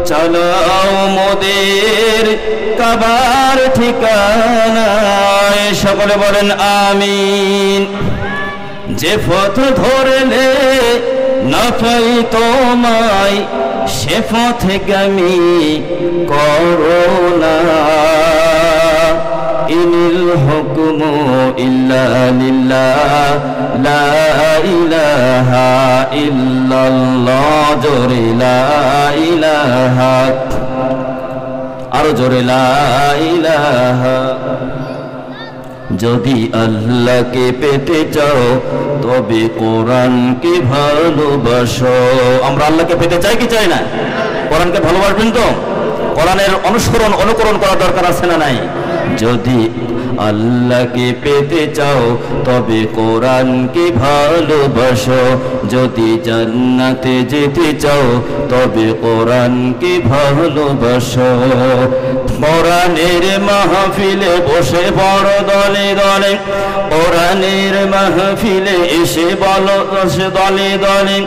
চালাও মোদের কাবার ঠিকানায়। সকলে বলেন আমিন। যে পথ ধরলে না পাই তোমায়, সে পথে গামী করো না। ইনিল হুকমু ইল্লা লিল্লাহ, লা ইলাহা ইল্লাল্লাহ। জোরে লা ইলাহা, আরো জোরে লা ইলাহা। যদি আল্লাহকে পেতে চাও তবে কোরআনকে ভালোবাসো। আমরা আল্লাহকে পেতে চাই কি চাই না? কোরআনকে ভালোবাসবেন তো? কোরআনের অনুসরণ অনুকরণ করা দরকার আছে না নাই? যদি আল্লাহকে পেতে চাও তবে কোরআনকে ভালোবাসো। যদি জান্নাতে যেতে চাও তবে কোরআনকে ভালোবাসো। কোরআনের মাহফিলে বসে বড় দলে দলে, কোরআনের মাহফিলে এসে বলো দলে দলে,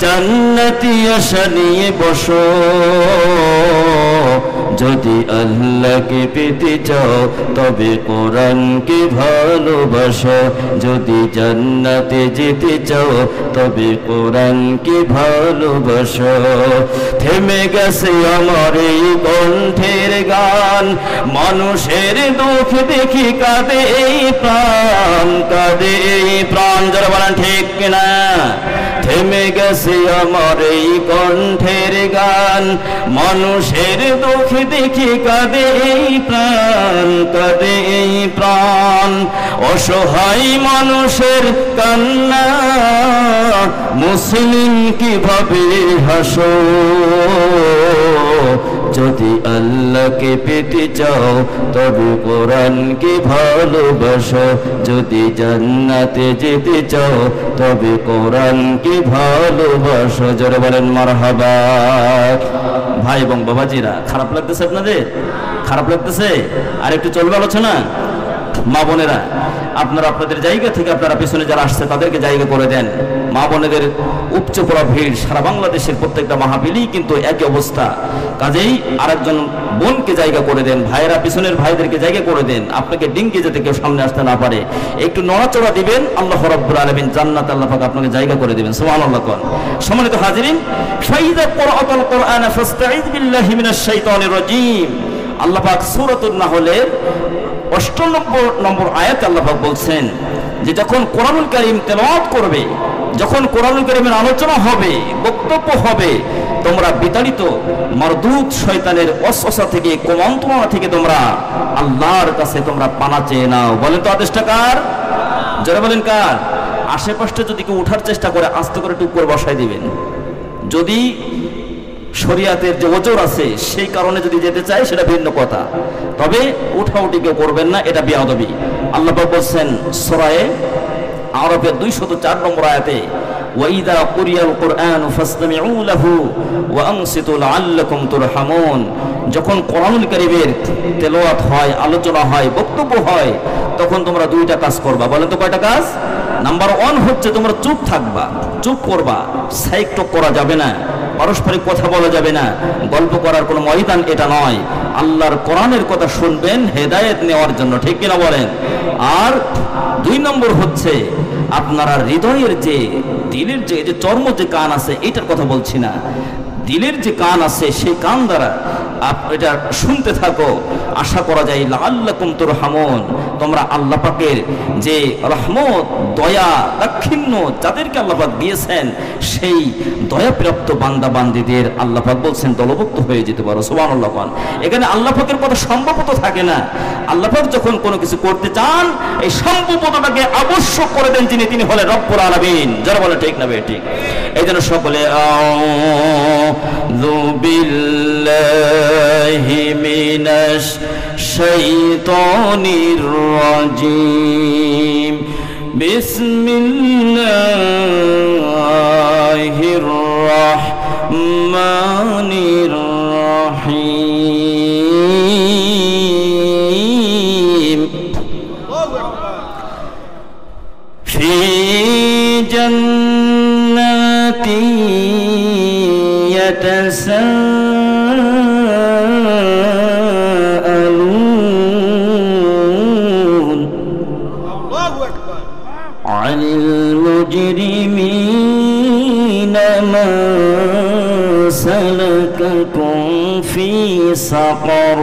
জান্নাতি আশা নিয়ে বসো। যদি আল্লাহকে পেতে চাও তবে কোরআনকে ভালোবাসো। যদি জান্নাতে যেতে চাও তবে কোরআনকে ভালোবাসো। থেমে গেছে আমার এই কণ্ঠের গান, মানুষের দুঃখ দেখি কাঁদে এই প্রাণ, কাঁদে এই প্রাণ। যারা বলেন ঠিক কিনা? থেমে গেছে আমার এই কণ্ঠের গান, মানুষের দুঃখ দেখি কাঁদে এই প্রাণ, কাঁদে এই প্রাণ। অসহায় মানুষের কান্না মুসলিম কিভাবে হাসো। যদি আল্লাহকে পেতে চাও তবে কোরআনকে ভালোবাসো। যদি জান্নাতে যেতে চাও তবে কোরআনকে ভালোবাসো। জোরে বলেন মারহাবা। ভাই এবং বাবাজিরা, খারাপ লাগতেছে আপনাদের? খারাপ লাগতেছে? আর একটু চলবে আলোচনা? মা বোনেরা, আপনারা আপনাদের জায়গা থেকে আপনারা পিছনে যারা আসছে তাদেরকে জায়গা করে দেন। মা বোনেদের উপচে পড়া ভিড়, সারা বাংলাদেশের প্রত্যেকটা মাহফিলেই কিন্তু একই অবস্থা। কাজেই আরেকজন বোনকে জায়গা করে দেন, ভাইয়েরা পিছনের ভাইদেরকে জায়গা করে দেন। আপনাকে ডিঙ্গে যেতে কেউ সামনে আসতে না পারে, একটু নড়াচড়া দিবেন, আল্লাহ রাব্বুল আলামিন জান্নাত আল্লাহ পাক আপনাকে জায়গা করে দিবেন। সুবহানাল্লাহ। সম্মানিত হাজিরিন, ফাইযা ক্রাআতাল কুরআন ফাস্তাঈয বিল্লাহি মিনাশ শাইতানির রাজীম। আল্লাহ পাক সূরাতুন নাহলের 98 নম্বর আয়াতে আল্লাহ পাক বলছেন যে যখন কোরআনুল কারীম তেলাওয়াত করবে, যখন কোরআনুল কারীমের আলোচনা হবে, বক্তব্য হবে, তোমরা বিতাড়িত মারদুদ শয়তানের ওয়াসওয়াসা থেকে, কুমন্ত্রণা থেকে তোমরা আল্লাহর কাছে তোমরা পানা চেয়ে নাও। বলেন তো আদেশটা কার? যারা বলেন কার? আশেপাশে যদি কেউ ওঠার চেষ্টা করে আস্তে করে টুক করে বসায় দিবেন। যদি শরিয়াতের যে ওজর আছে সেই কারণে যদি যেতে চায় সেটা ভিন্ন কথা, তবে উঠাউটি কেউ করবেন না, এটা বেয়াদবি। আল্লাহ পাক বলছেন সূরা আরাফের 204 নম্বর আয়াতে, ওয়াইদা কুরিয়াল কুরআন ফাসতামিউ লাহু ওয়া আনসিতু লাআল্লাকুম তুরহামুন। যখন কোরআনুল কারীমের তেলাওয়াত হয়, আলোচনা হয়, বক্তব্য হয়, তখন তোমরা দুইটা কাজ করবা। বলেন তো কয়টা কাজ? নাম্বার 1 হচ্ছে তোমরা চুপ থাকবা, চুপ করবা, সাইক টক করা যাবে না, পারস্পরিক কথা বলা যাবে না, গল্প করার কোনো ময়দান এটা নয়। আল্লাহর কোরআনের কথা শুনবেন হেদায়েত নেওয়ার জন্য, ঠিক কিনা বলেন? আর 2 নম্বর হচ্ছে আপনারা হৃদয়ের যে দিলের যে চর্ম যে কান আছে এটার কথা বলছি না, দিলের যে কান আছে সেই কান দ্বারা এটা শুনতে থাকো। আশা করা যায় লাআল্লাকুম তুরহামুন, তোমরা আল্লাহ পাকের যে রহমত, দয়া, দাক্ষিণ্য যাদেরকে আল্লাহ পাক দিয়েছেন সেই দয়াপ্রাপ্ত বান্দা বান্দীদের আল্লাহ পাক বলছেন দলভুক্ত হয়ে যেতে পারো। সুবহানাল্লাহ। এখানে আল্লাহ পাকের কথা সম্ভবত থাকে না। আল্লাহ পাক যখন কোনো কিছু করতে চান এই সম্ভবতটাকে আবশ্যক করে দেন তিনি হলেন রব্বুল আলামিন। যারা বলে ঠিক না ঠিক। এই জন্য সকলে আউযু বিল্লাহি মিনাশ শাইতানির রাজিম, বিসমিল্লাহির রাহমানির রাহিম। ফি জান্নাতি ইয়াতাসাআলুন আনিল মুজরিমিনা মা সালাকাকুম ফি সাকার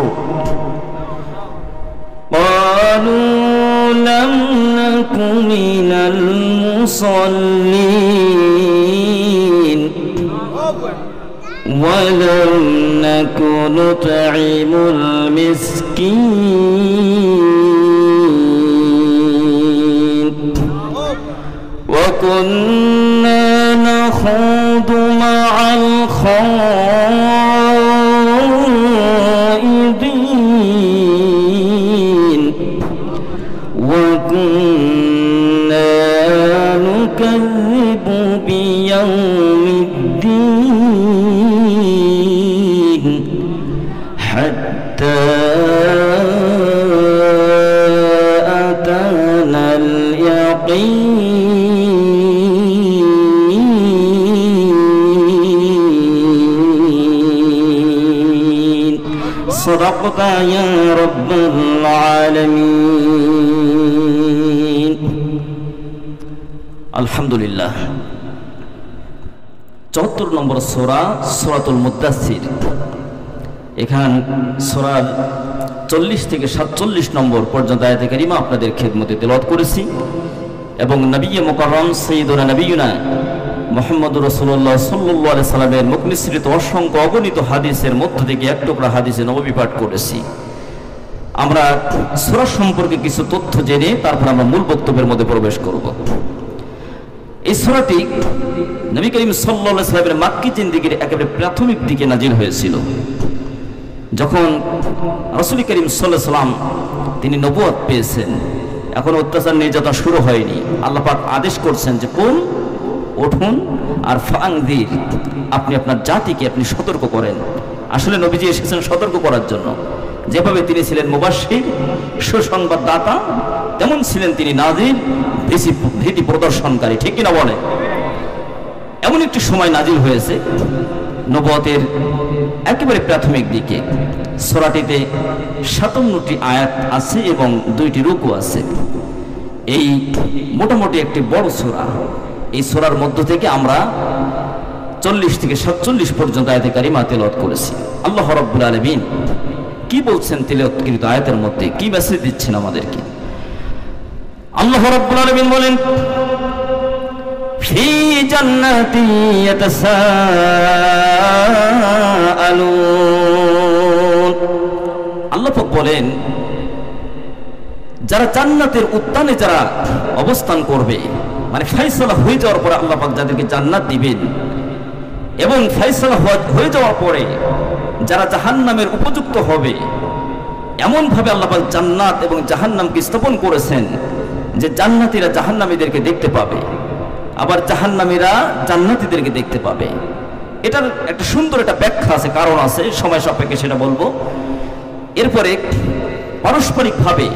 ক্বালু লাম নাকু মিনাল মুসাল্লিন ওয়ালাম নাকু নুতঈমুল মিসকিন ওয়া কুন্না নাখুদু মা'আল খাইদিন ওয়া কুন্না নুকাযযিবু বিয়াউমিদ্দিন হাত্তা আতানাল ইয়াকিন। সাদাকতা ইয়া রাব্বাল আলামিন। আলহামদুলিল্লাহ। ৭৪ নম্বর সূরা সূরাতুল মুদ্দাসসির। এখান সূরার ৪০ থেকে ৪৭ নম্বর পর্যন্ত আয়াতে কারিমা আপনাদের খেদমতে তেলাওয়াত করেছি এবং নবী মুকাররম সাইয়্যিদুনা নবিয়ুনা মুহাম্মদুর রাসূলুল্লাহ সাল্লাল্লাহু আলাইহি সাল্লামের মুখ নিঃসৃত অসংখ্য অগণিত হাদিসের মধ্য থেকে এক টুকরা হাদিসে নববী পাঠ করেছি। আমরা সূরা সম্পর্কে কিছু তথ্য জেনে তারপর আমরা মূল বক্তব্যের মধ্যে প্রবেশ করব। এই সূরাটি নবী করিম সাল্লাল্লাহু আলাইহি সাল্লামের মাক্কি জিন্দেগীর একেবারে প্রাথমিক দিকে নাজিল হয়েছিল। যখন রাসূল করিম সাল্লাল্লাহু আলাইহি সাল্লাম তিনি নবুয়ত পেয়েছেন, এখন অত্যাচার নির্যাতন শুরু হয়নি। আল্লাহ পাক আদেশ করছেন যে কোন উঠুন আর ফাংদির, আপনি আপনার জাতিকে আপনি সতর্ক করেন। আসলে নবীজি এসেছেন সতর্ক করার জন্য। যেভাবে তিনি ছিলেন মুবাশশির, সুসংবাদদাতা, তেমন ছিলেন তিনি নাযির, ভীতি প্রদর্শনকারী। ঠিক কিনা বলে? এমন একটি সময় নাজিল হয়েছে নবুয়তের একেবারে প্রাথমিক দিকে। সূরাটিতে ৫৭টি আয়াত আছে এবং ২টি রুকু আছে। এই মোটামুটি একটি বড় সূরা। এই সূরার মধ্য থেকে আমরা ৪০ থেকে ৪৭ পর্যন্ত আয়াতে কারিমা তেলাওয়াত করেছি। আল্লাহ রাব্বুল আলামিন কি বলছেন তেলাওয়াতকৃত আয়াতের মধ্যে, কি মেসেজ দিচ্ছেন আমাদেরকে? আল্লাহ রাব্বুল আলামিন বলেন, ফি জান্নাতি ইয়াতাসাআলুন। আল্লাহ পাক বলেন, যারা জান্নাতের উদ্যানে যারা অবস্থান করবে, মানে ফয়সালা হয়ে যাওয়ার পরে আল্লাহ পাক যাদেরকে জান্নাত দিবেন, এবং ফয়সালা হয়ে যাওয়ার পরে যারা জাহান্নামের উপযুক্ত হবে, এমন ভাবে আল্লাহ পাক জান্নাত এবং জাহান্নামকে স্থাপন করেছেন যে জান্নাতীরা জাহান্নামীদেরকে দেখতে পাবে, আবার জাহান্নামীরা জান্নাতীদেরকে দেখতে পাবে। এটার একটা সুন্দর একটা ব্যাখ্যা আছে, কারণ আছে, সময় সাপেক্ষে সেটা বলবো। এরপরে পারস্পরিকভাবে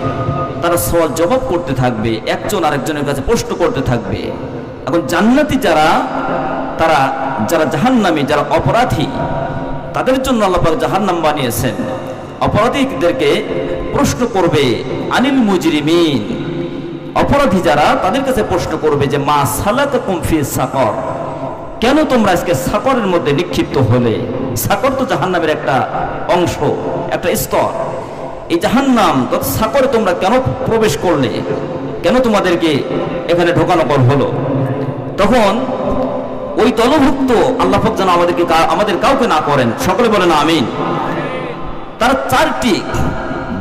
তারা সওয়াল জবাব করতে থাকবে, একজন আরেকজনের কাছে প্রশ্ন করতে থাকবে। এখন জান্নাতি যারা, তারা যারা জাহান্নামী, যারা অপরাধী, তাদের জন্য আল্লাহ পাক জাহান্নাম বানিয়েছেন। অপরাধীদেরকে প্রশ্ন করবে আনিল মুজরিমিন, অপরাধী যারা তাদের কাছে প্রশ্ন করবে যে মা সালাকাকুম ফি সাকর, কেন তোমরা আজকে সাকরের মধ্যে নিক্ষিপ্ত হলে? সাকর তো জাহান্নামের একটা অংশ, একটা স্তর। এই জাহান্নাম তথা সাকরে তোমরা কেন প্রবেশ করলে, কেন তোমাদেরকে এখানে ঢোকানো হলো? তখন ওই দলভুক্ত আল্লাহ পাক যেন আমাদের কাউকে না করেন, সকলে বলেন আমিন। তারা 4টি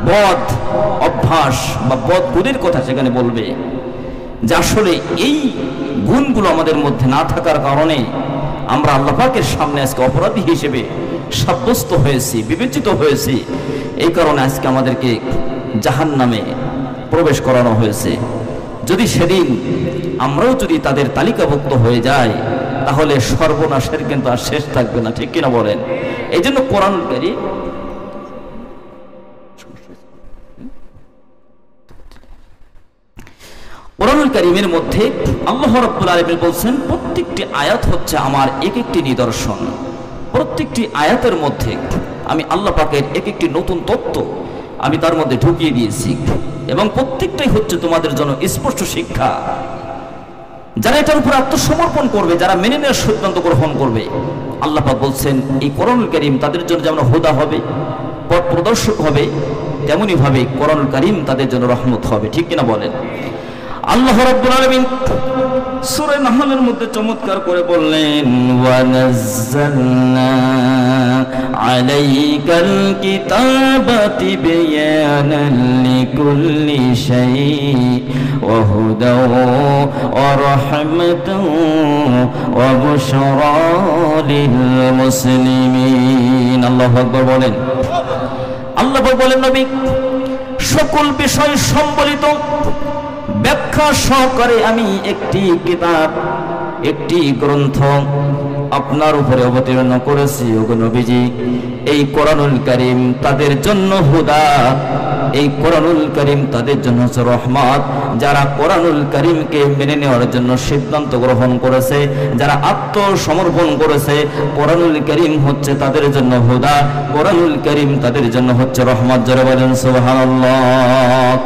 বদ অভ্যাস বা বদ গুণের কথা সেখানে বলবে, যে আসলে এই গুণগুলো আমাদের মধ্যে না থাকার কারণে আমরা আল্লাহ পাকের সামনে আজকে অপরাধী হিসেবে সাব্যস্ত হয়েছি, বিবেচিত হয়েছি। এই কারণে আজকে আমাদেরকে জাহান্নামে প্রবেশ করানো হয়েছে। যদি সেদিন আমরাও যদি তাদের তালিকাভুক্ত হয়ে যাই, তাহলে সর্বনাশের কিন্তু আর শেষ থাকবে না, ঠিক কিনা বলেন? এই জন্য কোরআনুল কারীম কোরআনুল কারীমের মধ্যে আল্লাহ রাব্বুল আলামিন বলছেন প্রত্যেকটি আয়াত হচ্ছে আমার এক একটি নিদর্শন। প্রত্যেকটি আয়াতের মধ্যে আমি আল্লাহ পাকের এক একটি নতুন তত্ত্ব আমি তার মধ্যে ঢুকিয়ে দিয়েছি, এবং প্রত্যেকটাই হচ্ছে তোমাদের জন্য স্পষ্ট শিক্ষা। যারা এটার উপর আত্মসমর্পণ করবে, যারা মেনে নেওয়ার সিদ্ধান্ত গ্রহণ করবে, আল্লাহ পাক বলছেন এই কোরআনুল কারীম তাদের জন্য যেমন হুদা হবে, পথ প্রদর্শক হবে, তেমনি ভাবে কোরআনুল কারীম তাদের জন্য রহমত হবে, ঠিক কিনা বলেন? আল্লাহ রাব্বুল আলামিন সূরা নাহলের মধ্যে চমৎকার করে বললেন, ওয়া নাযালনা আলাইকাল কিতাবা তিবয়ানান লিকুল্লি শাই ওয়া হুদাও ওয়া রাহমাতাও ওয়া বুশরা লিল মুসলিমিন। আল্লাহু আকবার বলেন। আল্লাহ বলেন, নবী সকল বিষয় সম্বলিত ব্যাখ্যা সহকারে আমি একটি কিতাব, একটি গ্রন্থ আপনার উপরে অবতীর্ণ করেছি। ওগো নবীজি, এই কোরআনুল কারীম তাদের জন্য হুদা, এই কোরআনুল কারীম তাদের জন্য হচ্ছে রহমত। যারা কোরআনুল কারীমকে মেনে নেওয়ার জন্য সিদ্ধান্ত গ্রহণ করেছে, যারা আত্মসমর্পণ করেছে, কোরআনুল কারীম হচ্ছে তাদের জন্য হুদা, কোরআনুল কারীম তাদের জন্য হচ্ছে রহমত। যারা বলেন সুবহানাল্লাহ।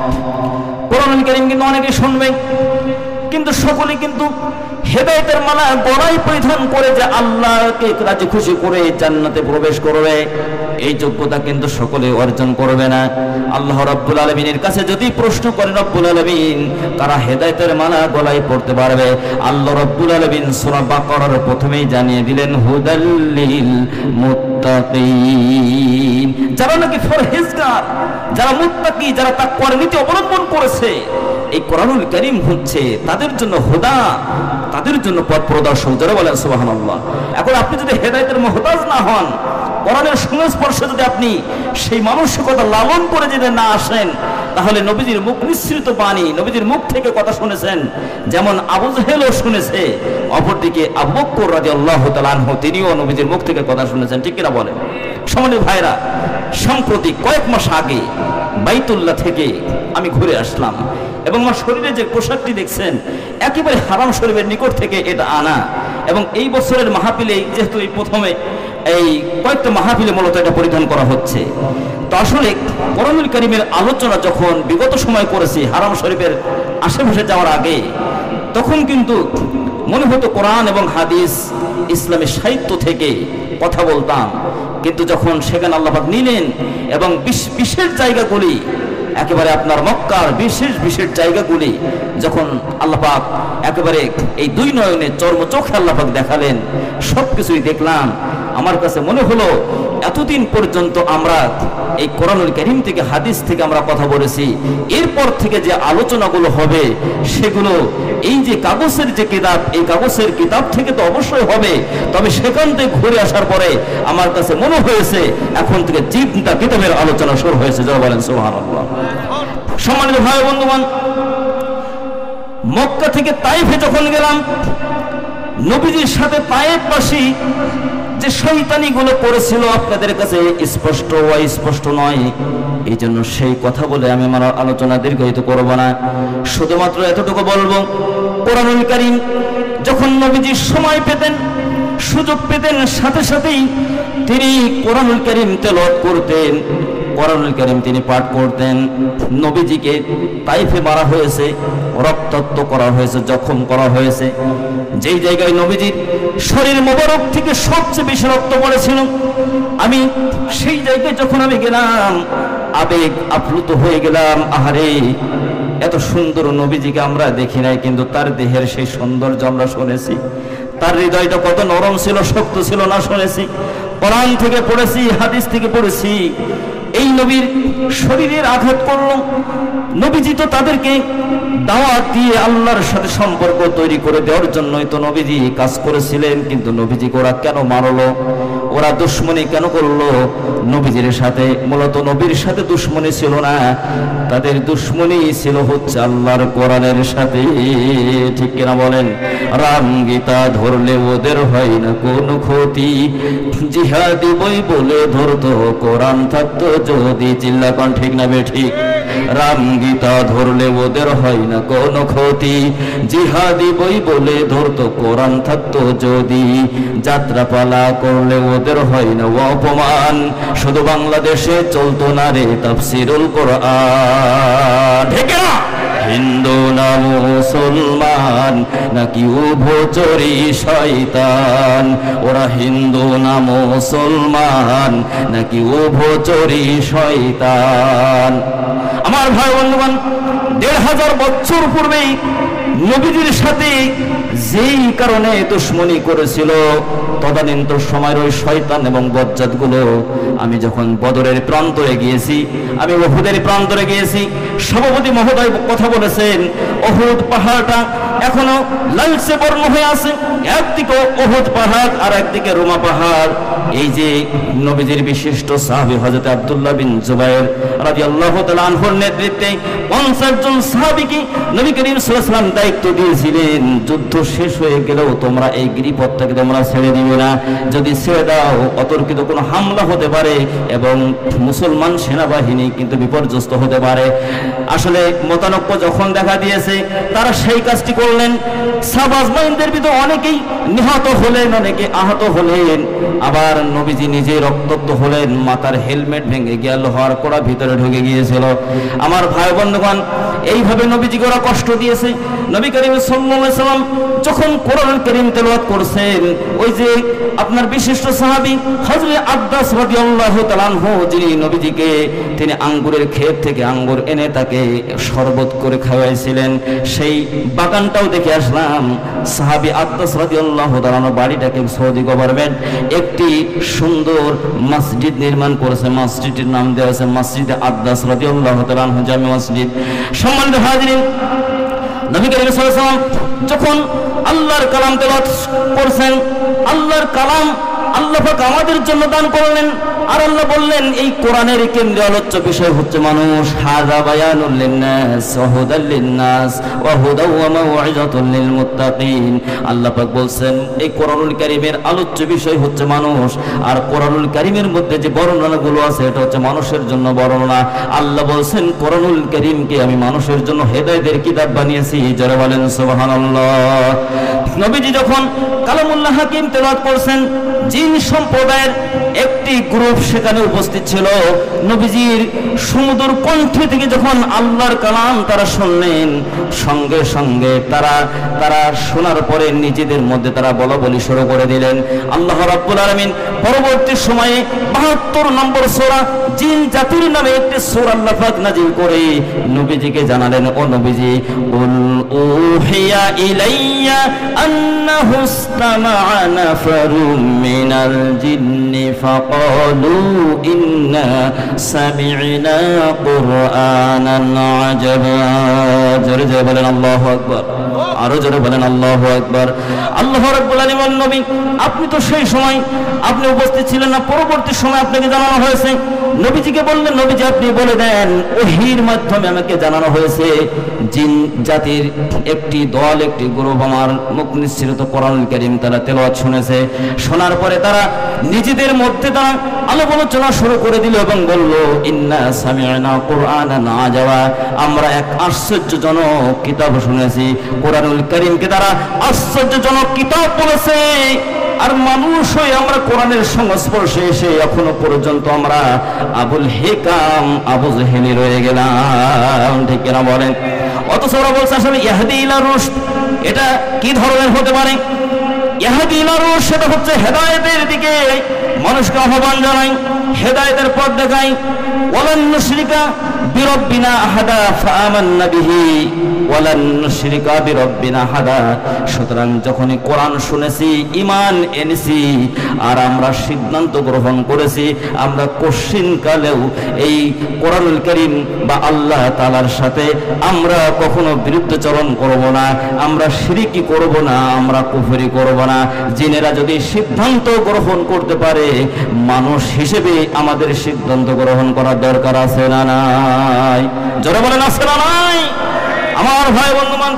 কোরআনুল কারীম কিন্তু অনেকে শুনবে, কিন্তু সকলে কিন্তু হেদায়েতের মালা গলায় পরিধান করে যে আল্লাহকে রাজি খুশি করে জান্নাতে প্রবেশ করবে, এই যোগ্যতা কিন্তু সকলে অর্জন করবে না। আল্লাহ রাব্বুল আলামিনের কাছে যদি প্রশ্ন করেন রব্বুল আলামিন কারা হেদায়েতের মালা গলায় পড়তে পারবে, আল্লাহ রাব্বুল আলামিন সূরা বাকারার প্রথমেই জানিয়ে দিলেন হুদাল লিল মুত্তাকিন। যারা নাকি পরহেজগার, যারা মুত্তাকি, যারা তাকওয়ার নীতি অবলম্বন করেছে, এই কোরআনুল কারীম হচ্ছে তাদের জন্য হুদা, তাদের জন্য পথ প্রদর্শক। যারা বলেন সুবহানাল্লাহ। এখন আপনি যদি হেদায়েতের মুহতাজ না হন, কোরআনের সংস্পর্শে যদি আপনি সেই মানসিকতা লালন করে যদি না আসেন, তাহলে নবীজির মুখ নিঃসৃত বাণী, নবীজির মুখ থেকে কথা শুনেছেন, যেমন আবু জেহেলও শুনেছে, অপরদিকে আবু বকর রাদিয়াল্লাহু তাআলা আনহু তিনিও নবীজির মুখ থেকে কথা শুনেছেন, ঠিক কিনা বলেন? সম্মানিত ভাইরা, সম্প্রতি কয়েক মাস আগে বাইতুল্লাহ থেকে আমি ঘুরে আসলাম, এবং আমার শরীরে যে পোশাকটি দেখছেন একেবারে হারাম শরীফের নিকট থেকে এটা আনা। এবং এই বছরের মাহফিলে যেহেতু এই প্রথমে এই কয়েকটা মাহফিলে মূলত এটা পরিধান করা হচ্ছে, তো আসলে কোরআনুল কারীমের আলোচনা যখন বিগত সময় করেছি হারাম শরীফের আশেপাশে যাওয়ার আগে, তখন কিন্তু মনে হতো কোরআন এবং হাদিস ইসলামী সাহিত্য থেকে কথা বলতাম, কিন্তু যখন সেখানে আল্লাহ পাক নিলেন এবং বিশেষ জায়গাগুলি, একেবারে আপনার মক্কার বিশেষ বিশেষ জায়গাগুলি যখন আল্লাহ পাক একেবারে এই দুই নয়নে চর্মচোখে আল্লাহ পাক দেখালেন, সবকিছুই দেখলাম। আমার কাছে মনে হলো এতদিন পর্যন্ত আমরা এই কোরআনুল কারীম থেকে, হাদিস থেকে আমরা কথা বলেছি, এরপর থেকে যে আলোচনাগুলো হবে সেগুলো এই যে কাগজের যে কিতাব, এই কাগজের কিতাব থেকে তো অবশ্যই হবে, তবে সেখান থেকে ঘুরে আসার পরে আমার কাছে মনে হয়েছে এখন থেকে জীবনটা কিতাবের আলোচনা শুরু হয়েছে। যারা বলেন সুবহানাল্লাহ। সম্মানিত ভাই বন্ধুগণ, মক্কা থেকে তায়েফে যখন গেলাম, নবীজির সাথে তায়েফবাসী যে শয়তানিগুলো করেছিল আপনাদের কাছে স্পষ্ট অস্পষ্ট নয়, এই জন্য সেই কথা বলে আমি আমার আলোচনা দীর্ঘায়িত করব না। শুধুমাত্র এতটুকু বলবো, কোরআনুল কারীম যখন নবীজি সময় পেতেন, সুযোগ পেতেন, সাথে সাথেই তিনি কোরআনুল কারীম তেলাওয়াত করতেন। কোরআনুল কারীম তিনি পাঠ করতেন। নবীজিকে তাইফে মারা হয়েছে, রক্তাক্ত করা হয়েছে, জখম করা হয়েছে। যেই জায়গায় নবীজির শরীর মোবারক থেকে সবচেয়ে বেশি রক্ত পড়েছিল, আমি সেই জায়গায় যখন আমি গেলাম আবেগ আপ্লুত হয়ে গেলাম। আহারে, এত সুন্দর নবীজিকে আমরা দেখি নাই, কিন্তু তার দেহের সেই সৌন্দর্য আমরা শুনেছি। তার হৃদয়টা কত নরম ছিল, শক্ত ছিল না শুনেছি, কোরআন থেকে পড়েছি, হাদিস থেকে পড়েছি। এই নবীর শরীরের আঘাত করলো। নবীজি তো তাদেরকে দাওয়াত দিয়ে আল্লাহর সাথে সম্পর্ক তৈরি করে দেওয়ার জন্যই তো নবীজি কাজ করেছিলেন, কিন্তু নবীজিকে ওরা কেন মারলো, ওরা দুশ্মনী কেন করলো নবীজির সাথে? মূলত নবীর সাথে দুশ্মনী ছিল না, তাদের দুশ্মনী ছিল হচ্ছে আল্লাহর কোরআনের সাথে। ঠিক কিনা বলেন? রাম গীতা ধরলে ওদের হয় না কোনো ক্ষতি, জিহাদি বই বলে ধরতো কোরআন থাকতো যদি। চিল্লা কন ঠিক না বেঠিক? রাম গীতা ধরলে ওদের হয় না কোনো ক্ষতি, জিহাদি বই বলে ধরতো কোরআন থাকতো যদি। যাত্রাপালা করলে ওদের হয় না অপমান, শুধু বাংলাদেশে চলতো না রে তাফসিরুল কোরআন। ঠিক না? হিন্দু না মুসলমান নাকি উভচরী শয়তান, ওরা হিন্দু না মুসলমান নাকি উভচরী শয়তান। আমার ভাই বন্ধুগণ, ১৫০০ বছর পূর্বেই নবীজির সাথে যেই কারণে দুশ্মনী করেছিল, তদানীন্তন সময়ের ওই শয়তান এবং বজ্জাতগুলো, আমি যখন বদরের প্রান্তরে গিয়েছি, আমি উহুদের প্রান্তরে গিয়েছি, সভাপতি মহোদয় কথা বলেছেন, উহুদ পাহাড়টা এখনো লালচে বর্ণ হয়ে আছে। একদিকে উহুদ পাহাড় আর একদিকে রোমা পাহাড়। এই যে নবীজির বিশিষ্ট সাহাবী হযরত আব্দুল্লাহ বিন জুবায়ের রাদিয়াল্লাহু তাআলা আনহুর নেতৃত্বে 50 জন সাহাবীকে নবী করিম সাল্লাল্লাহু আলাইহি ওয়াসাল্লাম দায়িত্ব দিয়েছিলেন, যুদ্ধ শেষ হয়ে গেলেও তোমরা এই গিরিপথটাকে তোমরা ছেড়ে দিবে না। যদি ছেড়ে দাও অতর্কিত কোনো হামলা হতে পারে এবং মুসলমান সেনাবাহিনী কিন্তু বিপর্যস্ত হতে পারে। আসলে মতানৈক্য যখন দেখা দিয়েছে, তারা সেই কাজটি করলেন। সাহাবাজমাইনদের ভিতর অনেকেই নিহত হলেন, অনেকে আহত হলেন, আবার নবীজি নিজে রক্তাক্ত হলেন, মাথার হেলমেট ভেঙে গিয়ে লোহার কোড়া ভিতরে ঢুকে গিয়েছিল। আমার ভাই বন্ধুগণ, এইভাবে নবীজিকে ওরা কষ্ট দিয়েছে। নবী করিম সাল্লাল্লাহু আলাইহি ওয়াসাল্লাম যখন কোরআন কারীম তেলাওয়াত করছেন, ওই যে আপনার বিশিষ্ট সাহাবী হযরত আব্বাস রাদিয়াল্লাহু তাআলা আনহু, যিনি নবীজিকে তিনি আঙ্গুরের ক্ষেত থেকে আঙ্গুর এনে তাকে শরবত করে খাওয়াইছিলেন, সেই বাগানটাও দেখে আসলাম। সাহাবী আব্বাস রাদিয়াল্লাহু তাআলা বাড়িটাকে সৌদি গভর্নমেন্ট একটি সুন্দর মসজিদ নির্মাণ করেছে। মসজিদের নাম দেওয়া আছে মসজিদে আব্বাস রাদিয়াল্লাহু তাআলা আনহু জামে মসজিদ। সম্মানিত হাজিরিন, নবী করিম সাল্লাল্লাহু আলাইহি ওয়াসাল্লাম যখন আল্লাহর কালাম তেলাওয়াত করছেন, আল্লাহর কালাম আল্লাহ পাক আমাদের জন্য দান করলেন। আর আল্লাহ বললেন, এই কোরআনের কেন্দ্রীয় আলোচ্য বিষয় হচ্ছে মানুষ। হাযা বায়ানুল লিন্নাস ওয়া হুদাল লিন্নাস ওয়া হুদা ওয়া মাউইযাতুল লিল মুত্তাকিন। আল্লাহ পাক বলছেন, এই কোরআনুল কারীমের আলোচ্য বিষয় হচ্ছে মানুষ, আর কোরআনুল কারীমের মধ্যে যে বর্ণনাগুলো আছে এটা হচ্ছে মানুষের জন্য বর্ণনা। আল্লাহ বলছেন, কোরআনুল কারীমকে আমি মানুষের জন্য হেদায়েতের কিতাব বানিয়েছি। যারা বলেন সুবহানাল্লাহ। নবীজি যখন কালামুল্লাহ হাকিম তেলাওয়াত করছেন, জিন সম্প্রদায়ের একটি গ্রুপ সেখানে উপস্থিত ছিল। নবীজির সুমধুর কণ্ঠ থেকে যখন আল্লাহর কালাম তারা শুনলেন, সঙ্গে সঙ্গে তারা শোনার পরে নিজেদের মধ্যে তারা বলাবলি শুরু করে দিলেন। আল্লাহ রাব্বুল আলামিন পরবর্তী সময়ে 72 নম্বর সূরা জিন জাতির নামে একটি সূরা আল্লাহ পাক নাযিল করে নবীজিকে জানালেন, ও নবীজি, কুল উহিয়া ইলাইয়া আন্নাহু ইসতামা'a নাফারুম মিনাল জিন্নি ফাকালু ইন্না সামি'না কুরআনান আজাবা। জোরে জোরে বলেন আল্লাহু আকবার, আরো জোরে বলেন আল্লাহু আকবার। আল্লাহ রাব্বুল আলামিন নবী, আপনি তো সেই সময় আপনি উপস্থিত ছিলেন না, পরবর্তী সময় আপনাকে জানানো হয়েছে। নবীজিকে বললেন, নবীজি আপনি বলে দেন, ওহীর মাধ্যমে আমাকে জানানো হয়েছে জিন জাতির একটি দল, একটি গ্রুপ আমার মুখ নিঃসৃত কোরআনুল কারীম তারা তেলাওয়াত শুনেছে। শোনার পরে তারা নিজেদের মধ্যে তারা আলোচনা শুরু করে দিল এবং বলল, ইন্না সামি'না কুরআনান আজাবা, আমরা এক আশ্চর্যজনক কিতাব শুনেছি। কোরআনুল কারীমকে তারা আশ্চর্যজনক কিতাব বলেছে। আর মানুষ হয়ে আমরা কোরআনের সংস্পর্শে এসে এখনো পর্যন্ত আমরা আবুল হেকাম আবু জেহেলি রয়ে গেলাম, ঠিক কিনা বলেন? অথচ ওরা বলছে আসলে ইয়াহদি ইলা রুশদ, এটা কি ধরনের হতে পারে? ইয়াহদি ইলা রুশদ সেটা হচ্ছে হেদায়েতের দিকে মানুষকে আহ্বান জানাই, হেদায়েতের পথ দেখাই। ওয়ালান নুশরিকা বিরব্বিনা আহাদা ফাআমান্না বিহি ওয়ালান নুশরিকা বিরব্বিনা আহাদা। সুতরাং যখনই কোরআন শুনেছি, ঈমান এনেছি, আর আমরা সিদ্ধান্ত গ্রহণ করেছি আমরা কশিনকালেও এই কোরআনুল কারীম বা আল্লাহ তাআলার সাথে আমরা কখনো বিরুদ্ধাচরণ করব না, আমরা শিরকি করব না, আমরা কুফরি করব না। জিনেরা যদি সিদ্ধান্ত গ্রহণ করতে পারে, মানুষ হিসেবে আমাদের সিদ্ধান্ত গ্রহণ করার দরকার আছে না নাই? জোরে বলেন আছে না নাই? আমার ভাই বন্ধুগণ,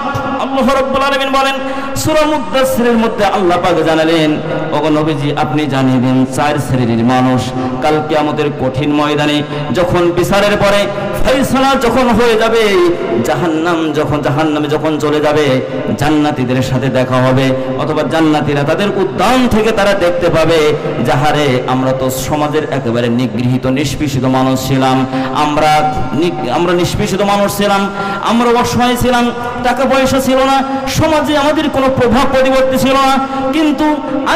আল্লাহ রাব্বুল আলামিন বলেন সূরা মুদ্দাসসিরের মধ্যে আল্লাহ পাক জানালেন, ওগো নবীজি আপনি জানিবেন চার শ্রেণীর মানুষ কাল কিয়ামতের কঠিন ময়দানে যখন বিচারের পরে ফয়সালা যখন হয়ে যাবে, জাহান্নামে যখন চলে যাবে, জান্নাতীদের সাথে দেখা হবে, অথবা জান্নাতীরা তাদের উদ্যান থেকে তারা দেখতে পাবে, যাহারে আমরা তো সমাজের একেবারে নিগৃহীত নিষ্পেষিত মানুষ ছিলাম, আমরা নিষ্পেষিত মানুষ ছিলাম, আমরা অসহায় ছিলাম, টাকা পয়সা ছিল না, সমাজে আমাদের কোনো প্রভাব পরিবর্তন ছিল না, কিন্তু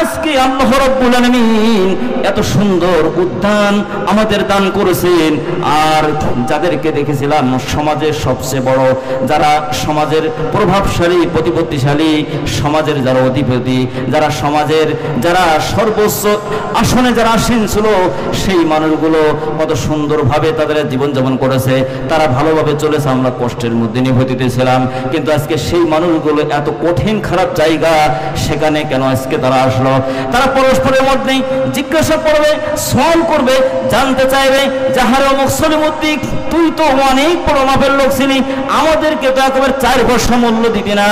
আজকে আল্লাহ রাব্বুল আলামিন এত সুন্দর উদ্যান আমাদের দান করেছেন। আর যাদেরকে দেখেছিলাম সমাজের সবচেয়ে বড়, যারা সমাজের প্রভাবশালী প্রতিপত্তিশালী, সমাজের যারা অধিপতি, যারা সমাজের যারা সর্বোচ্চ আসনে যারা আসীন ছিল, সেই মানুষগুলো কত সুন্দরভাবে তাদের জীবনযাপন করেছে, তারা ভালোভাবে চলেছে, আমরা কষ্টের মধ্যে নিহত ছিলাম। কিন্তু আজকে সেই মানুষগুলো এত কঠিন খারাপ জায়গা, সেখানে কেন আজকে তারা আসলো? তারা পরস্পরের মধ্যে জিজ্ঞাসা করবে, সওয়াল করবে, জানতে চাইবে, যাহারে অমুক সলিমুদ্দি তুই তো অনেক বড় মাপের লোক ছিলি, আমাদেরকে তো একেবারে 4 পয়সা মূল্য দিবি না,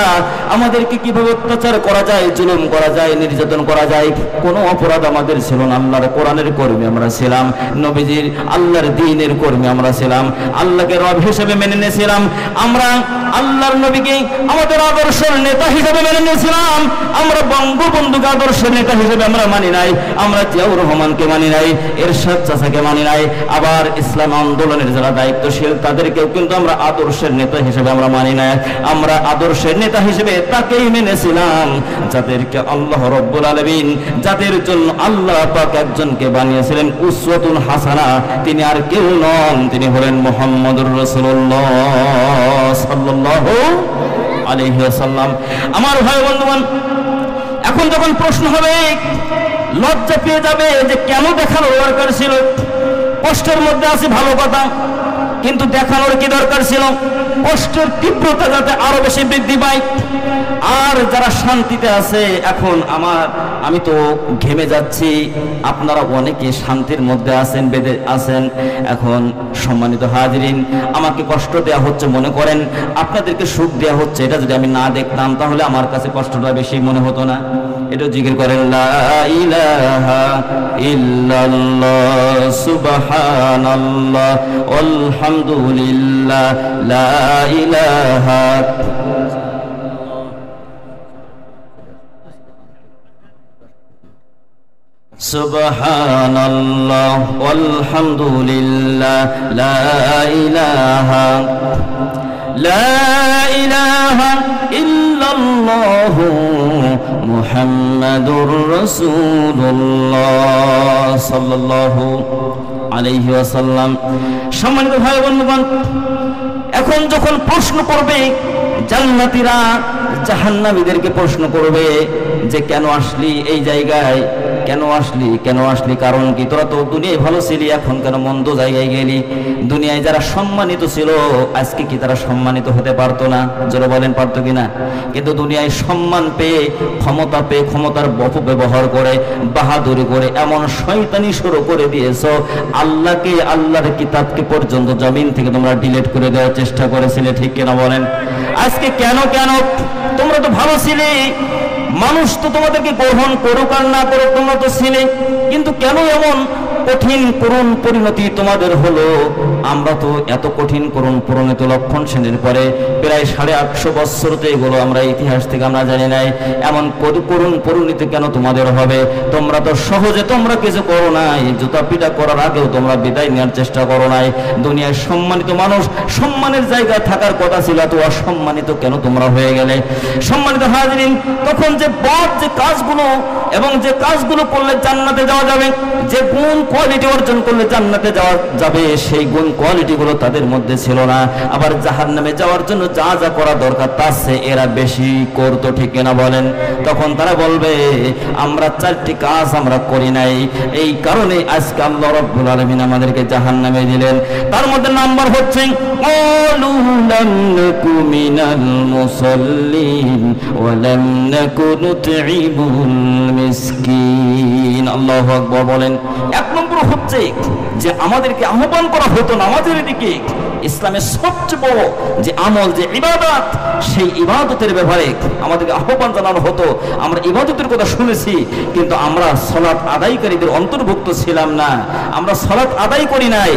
আমাদেরকে কিভাবে অত্যাচার করা যায়, জুলুম করা যায়, নির্যাতন করা যায়, কোনো অপরাধ আমাদের ছিল না। আল্লাহর কোরআনের কর্মী আমরা ছিলাম, নবীজির আল্লাহর দ্বীনের কর্মী আমরা ছিলাম, আল্লাহকে রব হিসেবে মেনে নিয়েছিলাম, আমরা আল্লাহর নবীকে আমাদের আদর্শের নেতা হিসেবে মেনে নিয়েছিলাম, আমরা বঙ্গবন্ধুকে আদর্শের নেতা হিসেবে আমরা মানি নাই, আমরা জিয়াউর রহমানকে মানি নাই, এরশাদ চাচাকে মানি নাই, আবার ইসলাম আন্দোলনের যারা দায়িত্বশীল তাদেরকেও কিন্তু আমরা আদর্শের নেতা হিসেবে আমরা মানি নাই, আমরা আদর্শের নেতা হিসেবে তাকেই মেনেছিলাম যাদেরকে আল্লাহ রাব্বুল আলামিন, যাদের জন্য আল্লাহ পাক একজনকে বানিয়েছিলেন উসওয়াতুন হাসানা, তিনি আর কেউ নন, তিনি হলেন মুহাম্মদুর রাসূলুল্লাহ সাল্লাল্লাহু আলাইহি ওয়াসাল্লাম। আমার ভাই বন্ধুগণ, এখন যখন প্রশ্ন হবে, লজ্জা পেয়ে যাবে যে কেন দেখানোর দরকার ছিল? কষ্টের মধ্যে আছে ভালো কথা, কিন্তু দেখানোর কি দরকার ছিল? কষ্টের তীব্রতা যাতে আরো বেশি বৃদ্ধি পায়। আর যারা শান্তিতে আছে, এখন আমি তো ঘেমে যাচ্ছি, আপনারা অনেকে শান্তির মধ্যে আছেন, বেঁধে আছেন। এখন সম্মানিত হাজিরিন, আমাকে কষ্ট দেয়া হচ্ছে, মনে করেন আপনাদেরকে সুখ দেয়া হচ্ছে, এটা যদি আমি না দেখতাম তাহলে আমার কাছে কষ্টটা বেশি মনে হতো না? এটা জিকির করেন, লা ইলাহা ইল্লাল্লাহ সুবহানাল্লাহ আলহামদুলিল্লাহ লা ইলাহা সুবহানাল্লাহ আলহামদুলিল্লাহ লা ইলাহা ইল্লাল্লাহু মুহাম্মাদুর রাসূলুল্লাহ সাল্লাল্লাহু আলাইহি ওয়াসাল্লাম। সম্মানিত ভাই বন্ধুগণ, এখন যখন প্রশ্ন করবে জান্নাতীরা জাহান্নামীদেরকে প্রশ্ন করবে যে কেন আসলি এই জায়গায়, কেন আসলি, কারণ কি? তোরা তো দুনিয়ায় ভালো ছিলি, এখন কেন মন্দ জায়গায় গেলি? দুনিয়ায় যারা সম্মানিত ছিল আজকে কি তারা সম্মানিত হতে পারতো না? জোরে বলেন, পারতো কিনা? কিন্তু দুনিয়ায় সম্মান পেয়ে, ক্ষমতা পেয়ে, ক্ষমতার অপব্যবহার করে, বাহাদুরি করে এমন শয়তানি শুরু করে দিয়েছো, আল্লাহকে, আল্লাহর কিতাবকে পর্যন্ত জমিন থেকে তোমরা ডিলিট করে দেওয়ার চেষ্টা করেছিলে, ঠিক কিনা বলেন? আজকে কেন তোমরা তো ভালো ছিলে, মানুষ তো তোমাদেরকে গ্রহণ করুক আর না করুক, তোমরা তো ছিলে, কিন্তু কেন এমন কঠিন করুণ পরিণতি তোমাদের হলো। আমরা তো এত কঠিন করুণ পরিণতি লক্ষণ শ্রেণীর পরে প্রায় 850 বছর তো এগুলো আমরা ইতিহাস থেকে আমরা জানি নাই, এমন করুণ পরিণতি কেন তোমাদের হবে? তোমরা তো সহজে তোমরা কিছু করো নাই, জুতা পিটা করার আগেও তোমরা বিদায় নেওয়ার চেষ্টা করো নাই। দুনিয়ায় সম্মানিত মানুষ, সম্মানের জায়গায় থাকার কথা ছিল, তো অসম্মানিত কেন তোমরা হয়ে গেলে? সম্মানিত হাজিরিন, তখন যে বদ যে কাজগুলো এবং যে কাজগুলো করলে জান্নাতে যাওয়া যাবে, যে গুণ কোয়ালিটি অর্জন করলে জান্নাতে যাওয়া যাবে, সেই গুণ কোয়ালিটি গুলো তাদের মধ্যে ছিল না। আবার জাহান্নামে যাওয়ার জন্য যা যা করা দরকার তার চেয়ে এরা বেশি করতো, ঠিক কিনা বলেন? তখন তারা বলবে আমরা 4টি কাজ আমরা করি নাই, এই কারণে আজকে আল্লাহ রাব্বুল আলামিন আমাদেরকে জাহান্নামে দিলেন। তার মধ্যে নাম্বার হচ্ছে ক্বালু লাম নাকু মিনাল মুসাল্লিন ওয়া লাম নাকু নুতঈমুল মিসকিন। আল্লাহু আকবার বলেন। এক নম্বর হচ্ছে যে আমাদেরকে আহ্বান করা হতো নামাজের দিকে। ইসলামের সবচেয়ে বড় যে আমল, যে ইবাদত, সেই ইবাদতের ব্যাপারে আমাদেরকে আহ্বান জানানো হতো। আমরা ইবাদতের কথা শুনেছি, কিন্তু আমরা সালাত আদায়কারীদের অন্তর্ভুক্ত ছিলাম না, আমরা সালাত আদায় করি নাই।